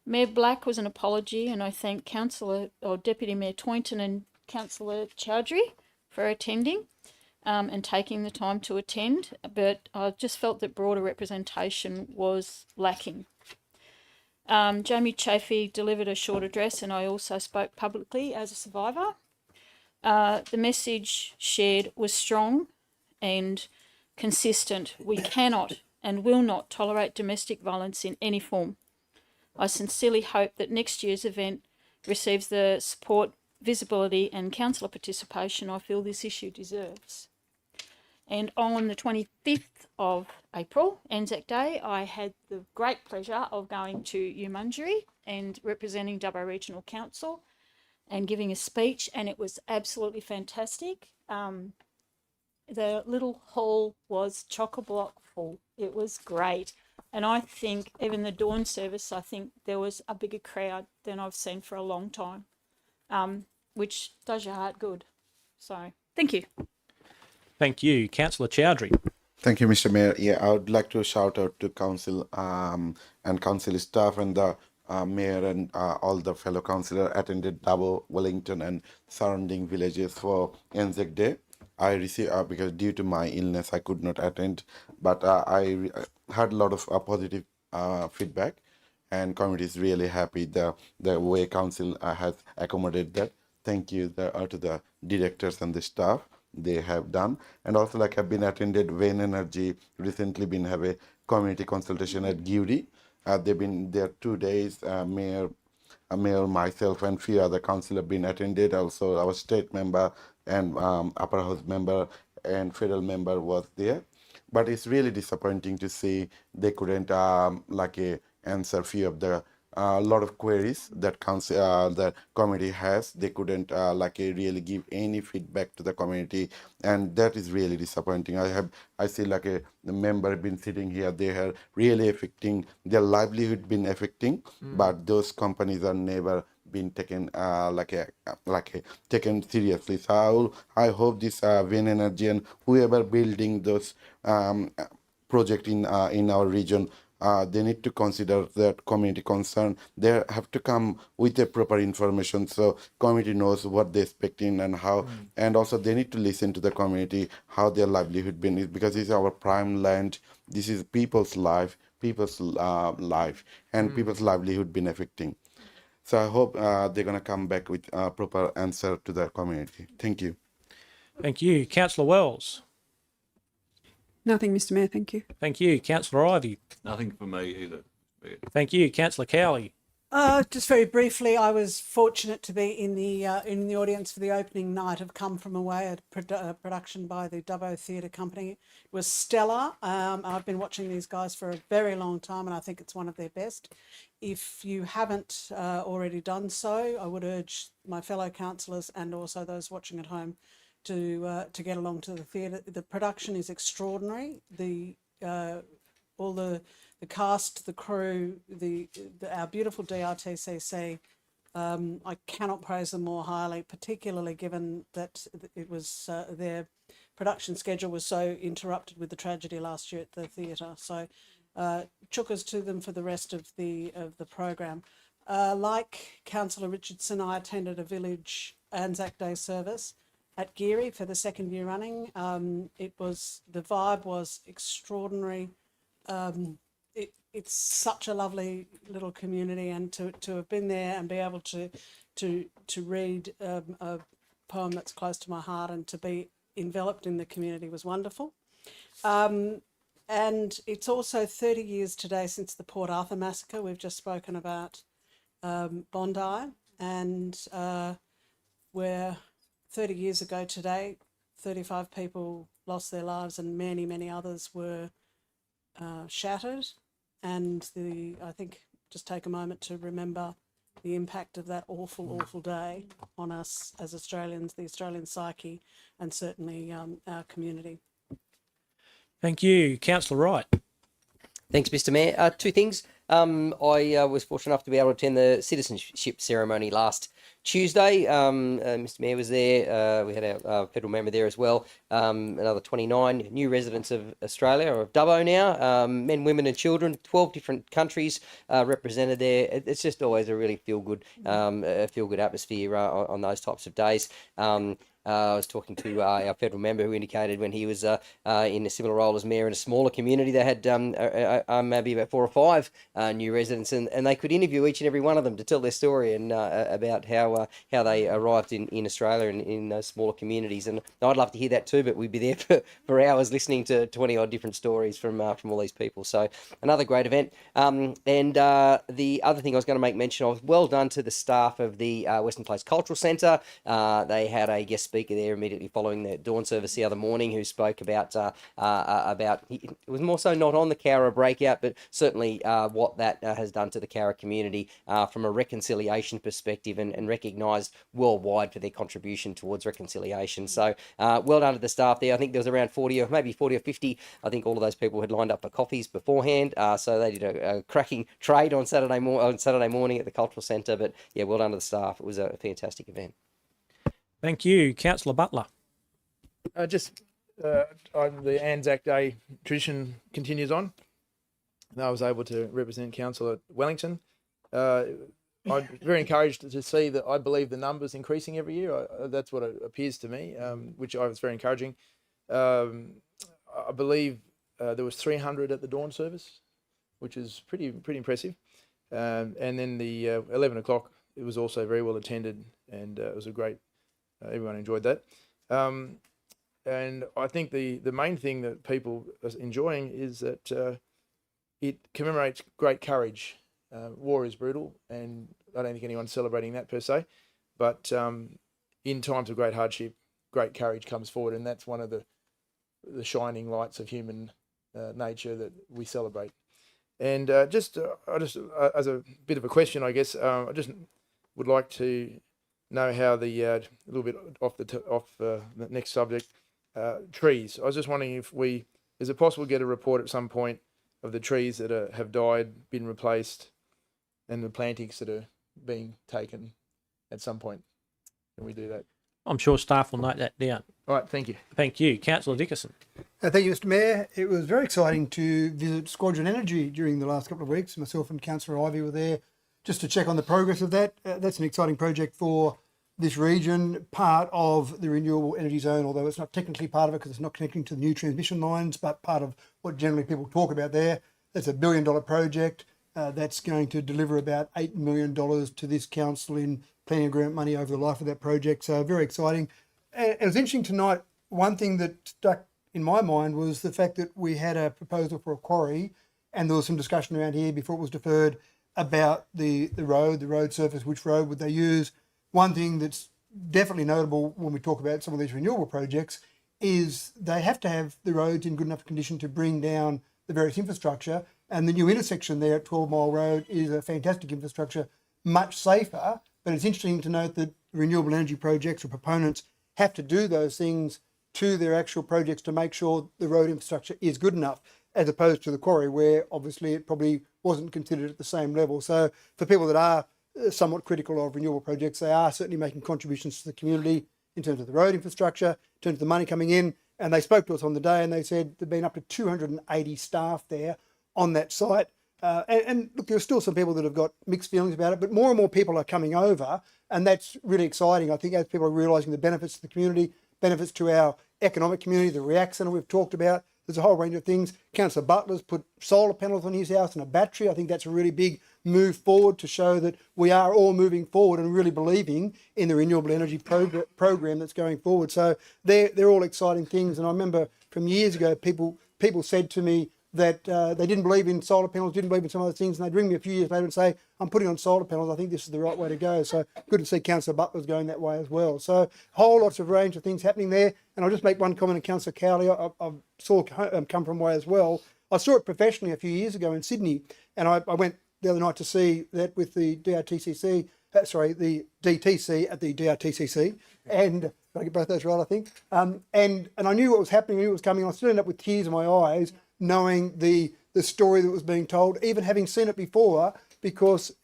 Mayor Black was an apology, and I thank Deputy Mayor Toynton and Councillor Chowdhury for attending and taking the time to attend, but I just felt that broader representation was lacking. Jamie Chafee delivered a short address, and I also spoke publicly as a survivor. The message shared was strong and consistent. We cannot and will not tolerate domestic violence in any form. I sincerely hope that next year's event receives the support, visibility and councillor participation I feel this issue deserves. And on the 25th of April, Anzac Day, I had the great pleasure of going to Umungeri and representing Dubbo Regional Council and giving a speech, and it was absolutely fantastic. The little hall was chock-a-block full. It was great. And I think even the dawn service, I think there was a bigger crowd than I've seen for a long time, which does your heart good. So, thank you. Thank you. Councillor Chowdhury. Thank you, Mr. Mayor. Yeah, I would like to shout out to council and council staff and the mayor and all the fellow councillors attended Dubbo, Wellington and surrounding villages for Anzac Day. I received because due to my illness I could not attend, but had a lot of positive feedback, and community is really happy the way council has accommodated that. Thank you to the directors and the staff they have done, and also like I've been attended Wayne Energy recently been have a community consultation at Gewry. They've been there 2 days. Mayor, myself, and few other council have been attended. Also, our state member and upper house member and federal member was there. But it's really disappointing to see they couldn't answer few of the lot of queries that council the committee has. They couldn't really give any feedback to the community, and that is really disappointing. I see the member been sitting here. They are really affecting their livelihood, been affecting, but those companies are never been taken taken seriously. So I hope this Wayne Energy and whoever building those project in our region, they need to consider that community concern. They have to come with a proper information so community knows what they're expecting and how, and also they need to listen to the community, how their livelihood been, because it's our prime land. This is people's life, and people's livelihood been affecting. So I hope they're going to come back with a proper answer to the community. Thank you. Thank you. Councillor Wells. Nothing, Mr Mayor, thank you. Thank you. Councillor Ivey. Nothing for me either. Thank you. Councillor Cowley. Just very briefly, I was fortunate to be in the audience for the opening night of Come From Away, a production by the Dubbo Theatre Company. It was stellar. I've been watching these guys for a very long time, and I think it's one of their best. If you haven't already done so, I would urge my fellow councillors and also those watching at home to get along to the theatre. The production is extraordinary. All the cast, the crew, our beautiful DRTCC. I cannot praise them more highly, particularly given that it was their production schedule was so interrupted with the tragedy last year at the theatre. So chukkers to them for the rest of the program. Like Councillor Richardson, I attended a village Anzac Day service at Geary for the second year running. The vibe was extraordinary. It's such a lovely little community, and to have been there and be able to read a poem that's close to my heart and to be enveloped in the community was wonderful. And it's also 30 years today since the Port Arthur massacre. We've just spoken about Bondi, and where 30 years ago today, 35 people lost their lives and many, many others were shattered. And I think just take a moment to remember the impact of that awful, awful day on us as Australians, the Australian psyche, and certainly our community. Thank you. Councillor Wright. Thanks, Mr Mayor. Two things. I was fortunate enough to be able to attend the citizenship ceremony last Tuesday. Mr Mayor was there. We had our federal member there as well. Another 29 new residents of Australia, or of Dubbo now, men, women and children, 12 different countries represented there. It's just always a really feel-good atmosphere on those types of days. I was talking to our federal member who indicated when he was in a similar role as mayor in a smaller community, they had maybe about 4 or 5 new residents, and they could interview each and every one of them to tell their story and about how they arrived in Australia and in those smaller communities. And I'd love to hear that too, but we'd be there for hours listening to 20 odd different stories from all these people. So another great event. And the other thing I was going to make mention of, well done to the staff of the Western Place Cultural Centre. They had a guest speaker there immediately following the dawn service the other morning who spoke about it was more so not on the Cowra breakout, but certainly what that has done to the Cowra community from a reconciliation perspective, and recognised worldwide for their contribution towards reconciliation. So well done to the staff there. I think there was around 40 or 50. I think all of those people had lined up for coffees beforehand, so they did a cracking trade on Saturday morning at the Cultural Centre. But yeah, well done to the staff. It was a fantastic event. Thank you. Councillor Butler. The Anzac Day tradition continues on. And I was able to represent council at Wellington. I'm very encouraged to see that I believe the numbers increasing every year. That's what it appears to me, which I was very encouraging. I believe there was 300 at the dawn service, which is pretty impressive. And then the 11 o'clock, it was also very well attended, and it was a great. Everyone enjoyed that. And I think the main thing that people are enjoying is that it commemorates great courage. War is brutal, and I don't think anyone's celebrating that per se. But in times of great hardship, great courage comes forward, and that's one of the shining lights of human nature that we celebrate. And I just as a bit of a question, I guess, I just would like to know how the a little bit off the next subject, trees. I was just wondering is it possible to get a report at some point of the trees that have died, been replaced, and the plantings that are being taken at some point? Can we do that? I'm sure staff will note that down. All right, thank you. Thank you. Councillor Dickerson. Thank you, Mr Mayor. It was very exciting to visit Squadron Energy during the last couple of weeks. Myself and Councillor Ivey were there just to check on the progress of that. That's an exciting project for this region, part of the renewable energy zone, although it's not technically part of it because it's not connecting to the new transmission lines, but part of what generally people talk about there. That's $1 billion project. That's going to deliver about $8 million to this council in planning grant money over the life of that project. So very exciting. And it was interesting tonight. One thing that stuck in my mind was the fact that we had a proposal for a quarry, and there was some discussion around here before it was deferred about the road surface, which road would they use. One thing that's definitely notable when we talk about some of these renewable projects is they have to have the roads in good enough condition to bring down the various infrastructure. And the new intersection there at 12 Mile Road is a fantastic infrastructure, much safer. But it's interesting to note that renewable energy projects or proponents have to do those things to their actual projects to make sure the road infrastructure is good enough, as opposed to the quarry, where obviously it probably wasn't considered at the same level. So for people that are somewhat critical of renewable projects, they are certainly making contributions to the community in terms of the road infrastructure, in terms of the money coming in. And they spoke to us on the day and they said there'd been up to 280 staff there on that site. And look, there's still some people that have got mixed feelings about it, but more and more people are coming over, and that's really exciting. I think as people are realising the benefits to the community, benefits to our economic community, the REACT Centre we've talked about, there's a whole range of things. Councillor Butler's put solar panels on his house and a battery. I think that's a really big move forward to show that we are all moving forward and really believing in the renewable energy program that's going forward. So they're all exciting things. And I remember from years ago, people said to me that they didn't believe in solar panels, didn't believe in some other things, and they'd ring me a few years later and say, I'm putting on solar panels, I think this is the right way to go. So good to see Councillor Butler's going that way as well. So whole lots of range of things happening there. And I'll just make one comment on Councillor Cowley. I saw come from way as well. I saw it professionally a few years ago in Sydney, and I went the other night to see that with the DTCC at the DRTCC, and did I get both those right, I think? And I knew what was happening, I knew what was coming. I still ended up with tears in my eyes, knowing the story that was being told, even having seen it before, because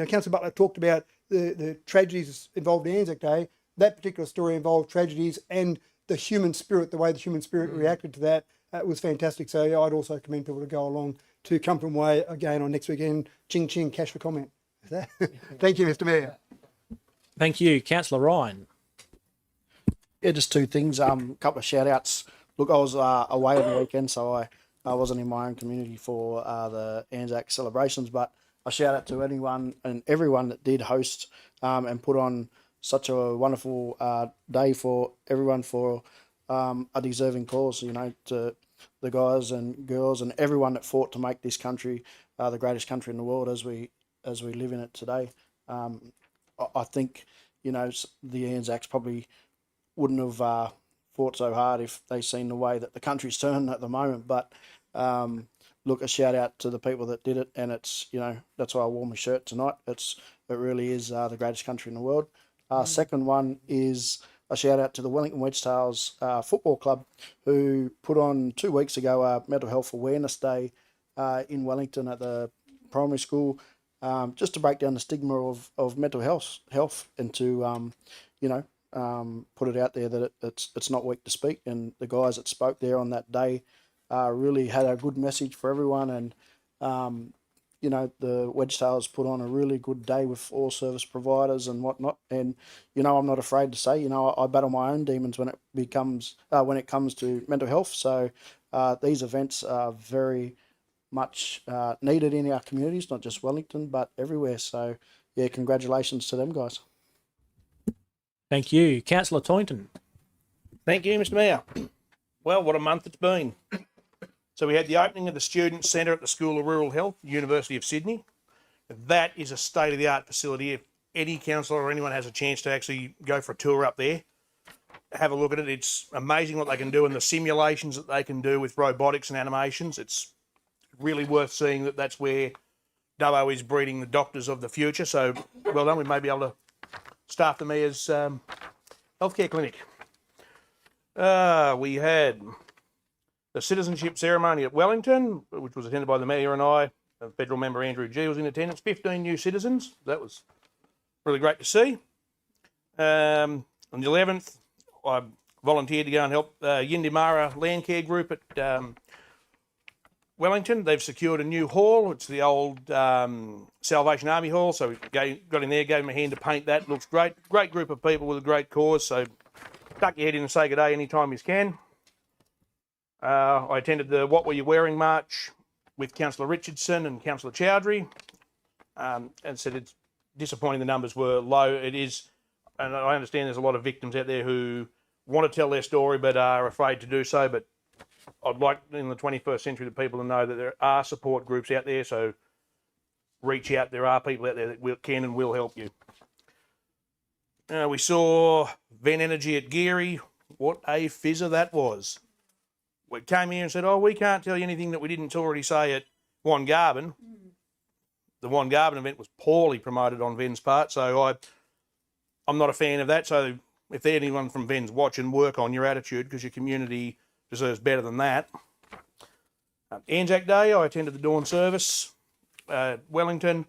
Councillor Butler talked about the tragedies involved in Anzac Day. That particular story involved tragedies and the human spirit, the way the human spirit reacted to that was fantastic. So yeah, I'd also commend people to go along to Come From Way again on next weekend. Ching ching, cash for comment. Thank you, Mr Mayor. Thank you. Councillor Ryan. Yeah, just two things. Couple of shout outs. Look, I was away on the weekend, so I wasn't in my own community for the Anzac celebrations, but a shout out to anyone and everyone that did host and put on such a wonderful day for everyone for a deserving cause, to the guys and girls and everyone that fought to make this country the greatest country in the world as we live in it today. I think, the Anzacs probably wouldn't have fought so hard if they seen the way that the country's turned at the moment. But look, a shout out to the people that did it, and it's that's why I wore my shirt tonight. It really is the greatest country in the world. Second one is a shout out to the Wellington Wedgetails Football Club, who put on 2 weeks ago a Mental Health Awareness Day in Wellington at the primary school, just to break down the stigma of mental health and to put it out there that it's not weak to speak. And the guys that spoke there on that day really had a good message for everyone, and you know, the Wedgetails put on a really good day with all service providers and whatnot. And, you know, I'm not afraid to say, you know, I battle my own demons when it comes to mental health. So these events are very much needed in our communities, not just Wellington, but everywhere. So, yeah, congratulations to them guys. Thank you. Councillor Toynton. Thank you, Mr. Mayor. Well, what a month it's been. So we had the opening of the Student Centre at the School of Rural Health, University of Sydney. That is a state-of-the-art facility. If any councillor or anyone has a chance to actually go for a tour up there, have a look at it. It's amazing what they can do and the simulations that they can do with robotics and animations. It's really worth seeing that that's where Dubbo is breeding the doctors of the future. So well done. We may be able to staff the Mayor's healthcare clinic. We had the citizenship ceremony at Wellington, which was attended by the Mayor and I. Federal member Andrew G was in attendance. 15 new citizens. That was really great to see. On the 11th, I volunteered to go and help Yindimara Landcare Group at Wellington. They've secured a new hall. It's the old Salvation Army Hall. So we got in there, gave them a hand to paint that. Looks great. Great group of people with a great cause. So tuck your head in and say good day anytime you can. I attended the What Were You Wearing march with Councillor Richardson and Councillor Chowdhury, and said it's disappointing the numbers were low. It is, and I understand there's a lot of victims out there who want to tell their story but are afraid to do so. But I'd like in the 21st century the people to know that there are support groups out there, so reach out. There are people out there that can and will help you. We saw Ven Energy at Geary. What a fizzer that was. We came here and said, oh, we can't tell you anything that we didn't already say at Wongarbin. The Wongarbin event was poorly promoted on Ven's part, so I'm not a fan of that. So if anyone from Ven's watching, work on your attitude because your community deserves better than that. Anzac Day, I attended the dawn service. Wellington,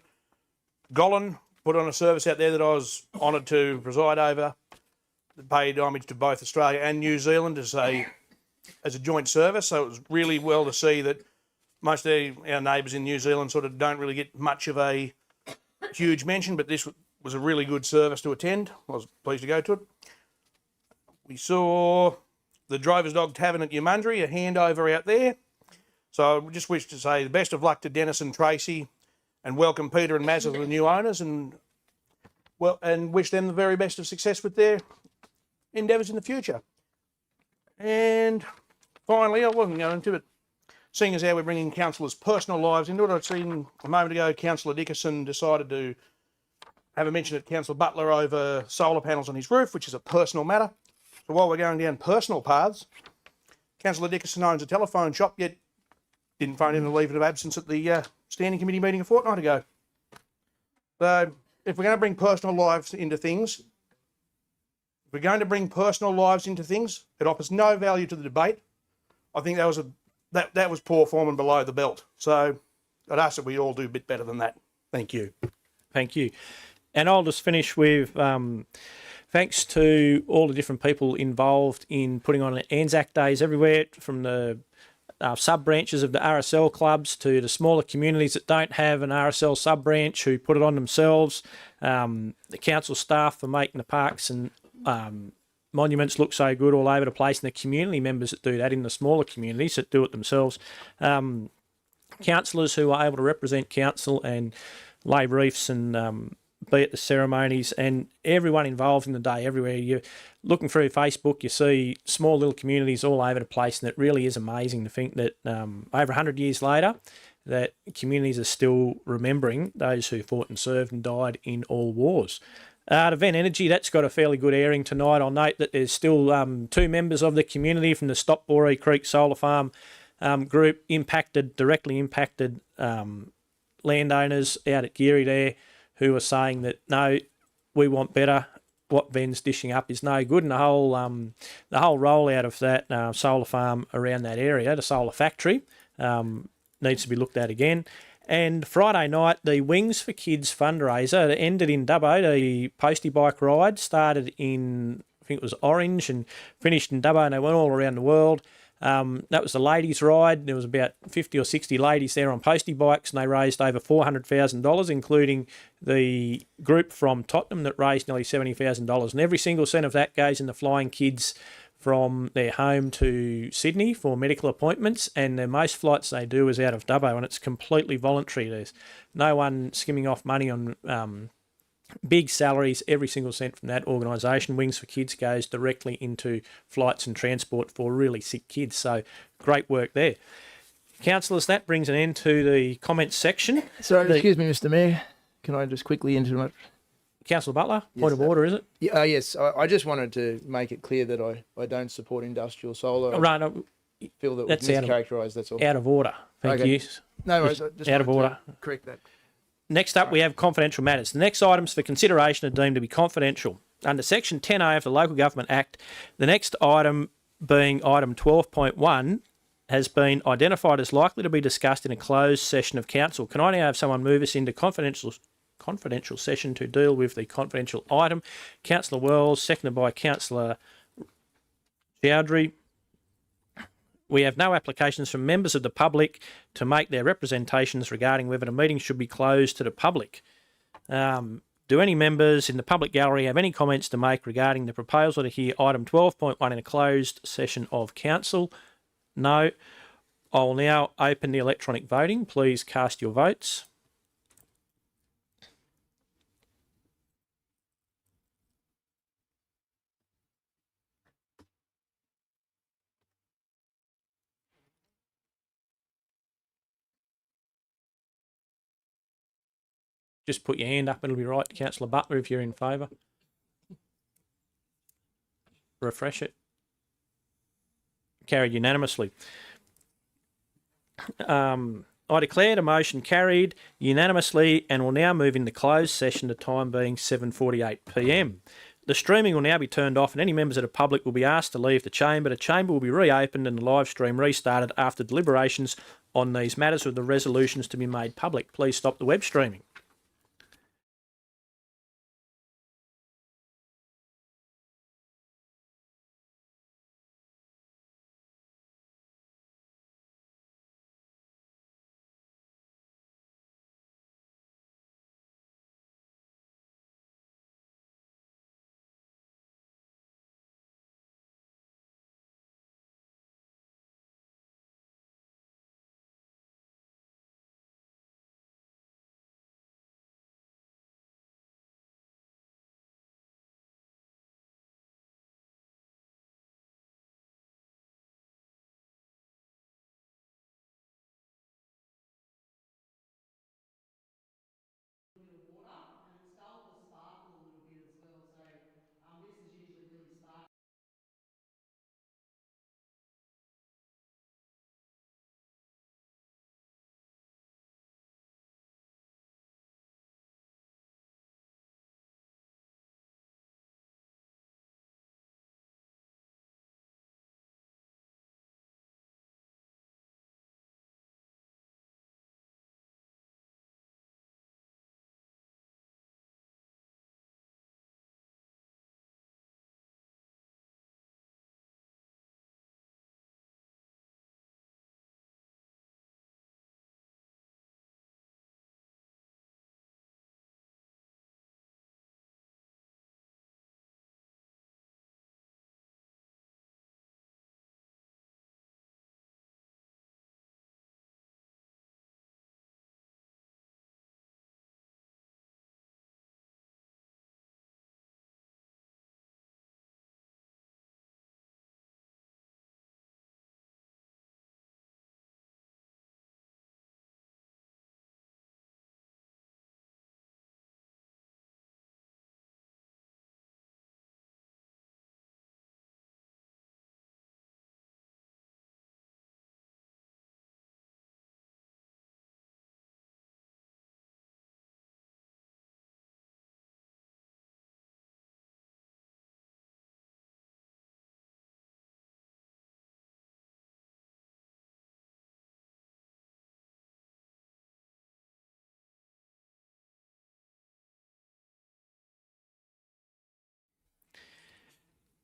Gollan put on a service out there that I was honoured to preside over. That paid homage to both Australia and New Zealand as a joint service. So it was really well to see that most of our neighbours in New Zealand sort of don't really get much of a huge mention, but this was a really good service to attend. I was pleased to go to it. We saw the Drover's Dog Tavern at Yamundry, a handover out there. So I just wish to say the best of luck to Dennis and Tracy and welcome Peter and Maz as the new owners and wish them the very best of success with their endeavours in the future. And finally, I wasn't going to, but seeing as how we're bringing councillors' personal lives into it, I'd seen a moment ago Councillor Dickerson decided to have a mention at Councillor Butler over solar panels on his roof, which is a personal matter. So while we're going down personal paths, Councillor Dickerson owns a telephone shop, yet didn't phone in a leave of absence at the standing committee meeting a fortnight ago. So if we're going to bring personal lives into things, it offers no value to the debate. I think that was poor form and below the belt. So I'd ask that we all do a bit better than that. Thank you. Thank you. And I'll just finish with thanks to all the different people involved in putting on Anzac Days everywhere, from the sub-branches of the RSL clubs to the smaller communities that don't have an RSL sub-branch who put it on themselves, the council staff for making the parks and monuments look so good all over the place, and the community members that do that in the smaller communities that do it themselves, councillors who are able to represent council and lay briefs and be at the ceremonies, and everyone involved in the day everywhere. You're looking through Facebook, you see small little communities all over the place, and it really is amazing to think that over 100 years later that communities are still remembering those who fought and served and died in all wars. The Ven Energy, that's got a fairly good airing tonight. I'll note that there's still 2 members of the community from the Stop Boree Creek Solar Farm group directly impacted landowners out at Geary there, who are saying that, no, we want better. What Ven's dishing up is no good. And the whole rollout of that solar farm around that area, the solar factory, needs to be looked at again. And Friday night, the Wings for Kids fundraiser that ended in Dubbo. The postie bike ride started in, I think it was Orange, and finished in Dubbo, and they went all around the world. That was the ladies' ride. There was about 50 or 60 ladies there on postie bikes, and they raised over $400,000, including the group from Tottenham that raised nearly $70,000. And every single cent of that goes into flying kids from their home to Sydney for medical appointments, and the most flights they do is out of Dubbo, and it's completely voluntary. There's no one skimming off money on big salaries. Every single cent from that organisation, Wings for Kids, goes directly into flights and transport for really sick kids. So great work there. Councillors, that brings an end to the comments section. Sorry, excuse me, Mr. Mayor. Can I just quickly interrupt? Councillor Butler, point of order, is it? Yeah, yes. I just wanted to make it clear that I don't support industrial solar. Right, I feel that that's was mischaracterised, that's all. Out of order. Thank Okay. you. No worries. I just Out of wanted order. to correct that. Next up, we have confidential matters. The next items for consideration are deemed to be confidential. Under Section 10A of the Local Government Act, the next item, being item 12.1, has been identified as likely to be discussed in a closed session of council. Can I now have someone move us into confidential session to deal with the confidential item? Councillor Wells, seconded by Councillor Chowdhury. We have no applications from members of the public to make their representations regarding whether the meeting should be closed to the public. Do any members in the public gallery have any comments to make regarding the proposal to hear item 12.1 in a closed session of council? No. I will now open the electronic voting. Please cast your votes. Just put your hand up, it'll be right, Councillor Butler, if you're in favour. Refresh it. Carried unanimously. I declare the motion carried unanimously and will now move into closed session, the time being 7:48 p.m. The streaming will now be turned off and any members of the public will be asked to leave the chamber. The chamber will be reopened and the live stream restarted after deliberations on these matters with the resolutions to be made public. Please stop the web streaming.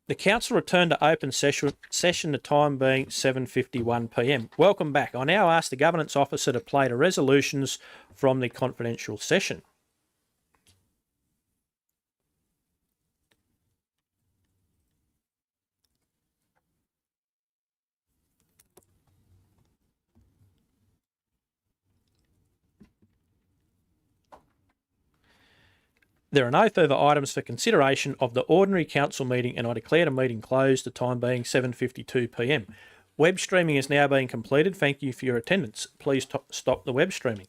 The council returned to open session, the time being 7:51 p.m. Welcome back. I now ask the Governance Officer to play the resolutions from the confidential session. There are no further items for consideration of the ordinary council meeting, and I declare the meeting closed, the time being 7:52 p.m. Web streaming is now being completed. Thank you for your attendance. Please stop the web streaming.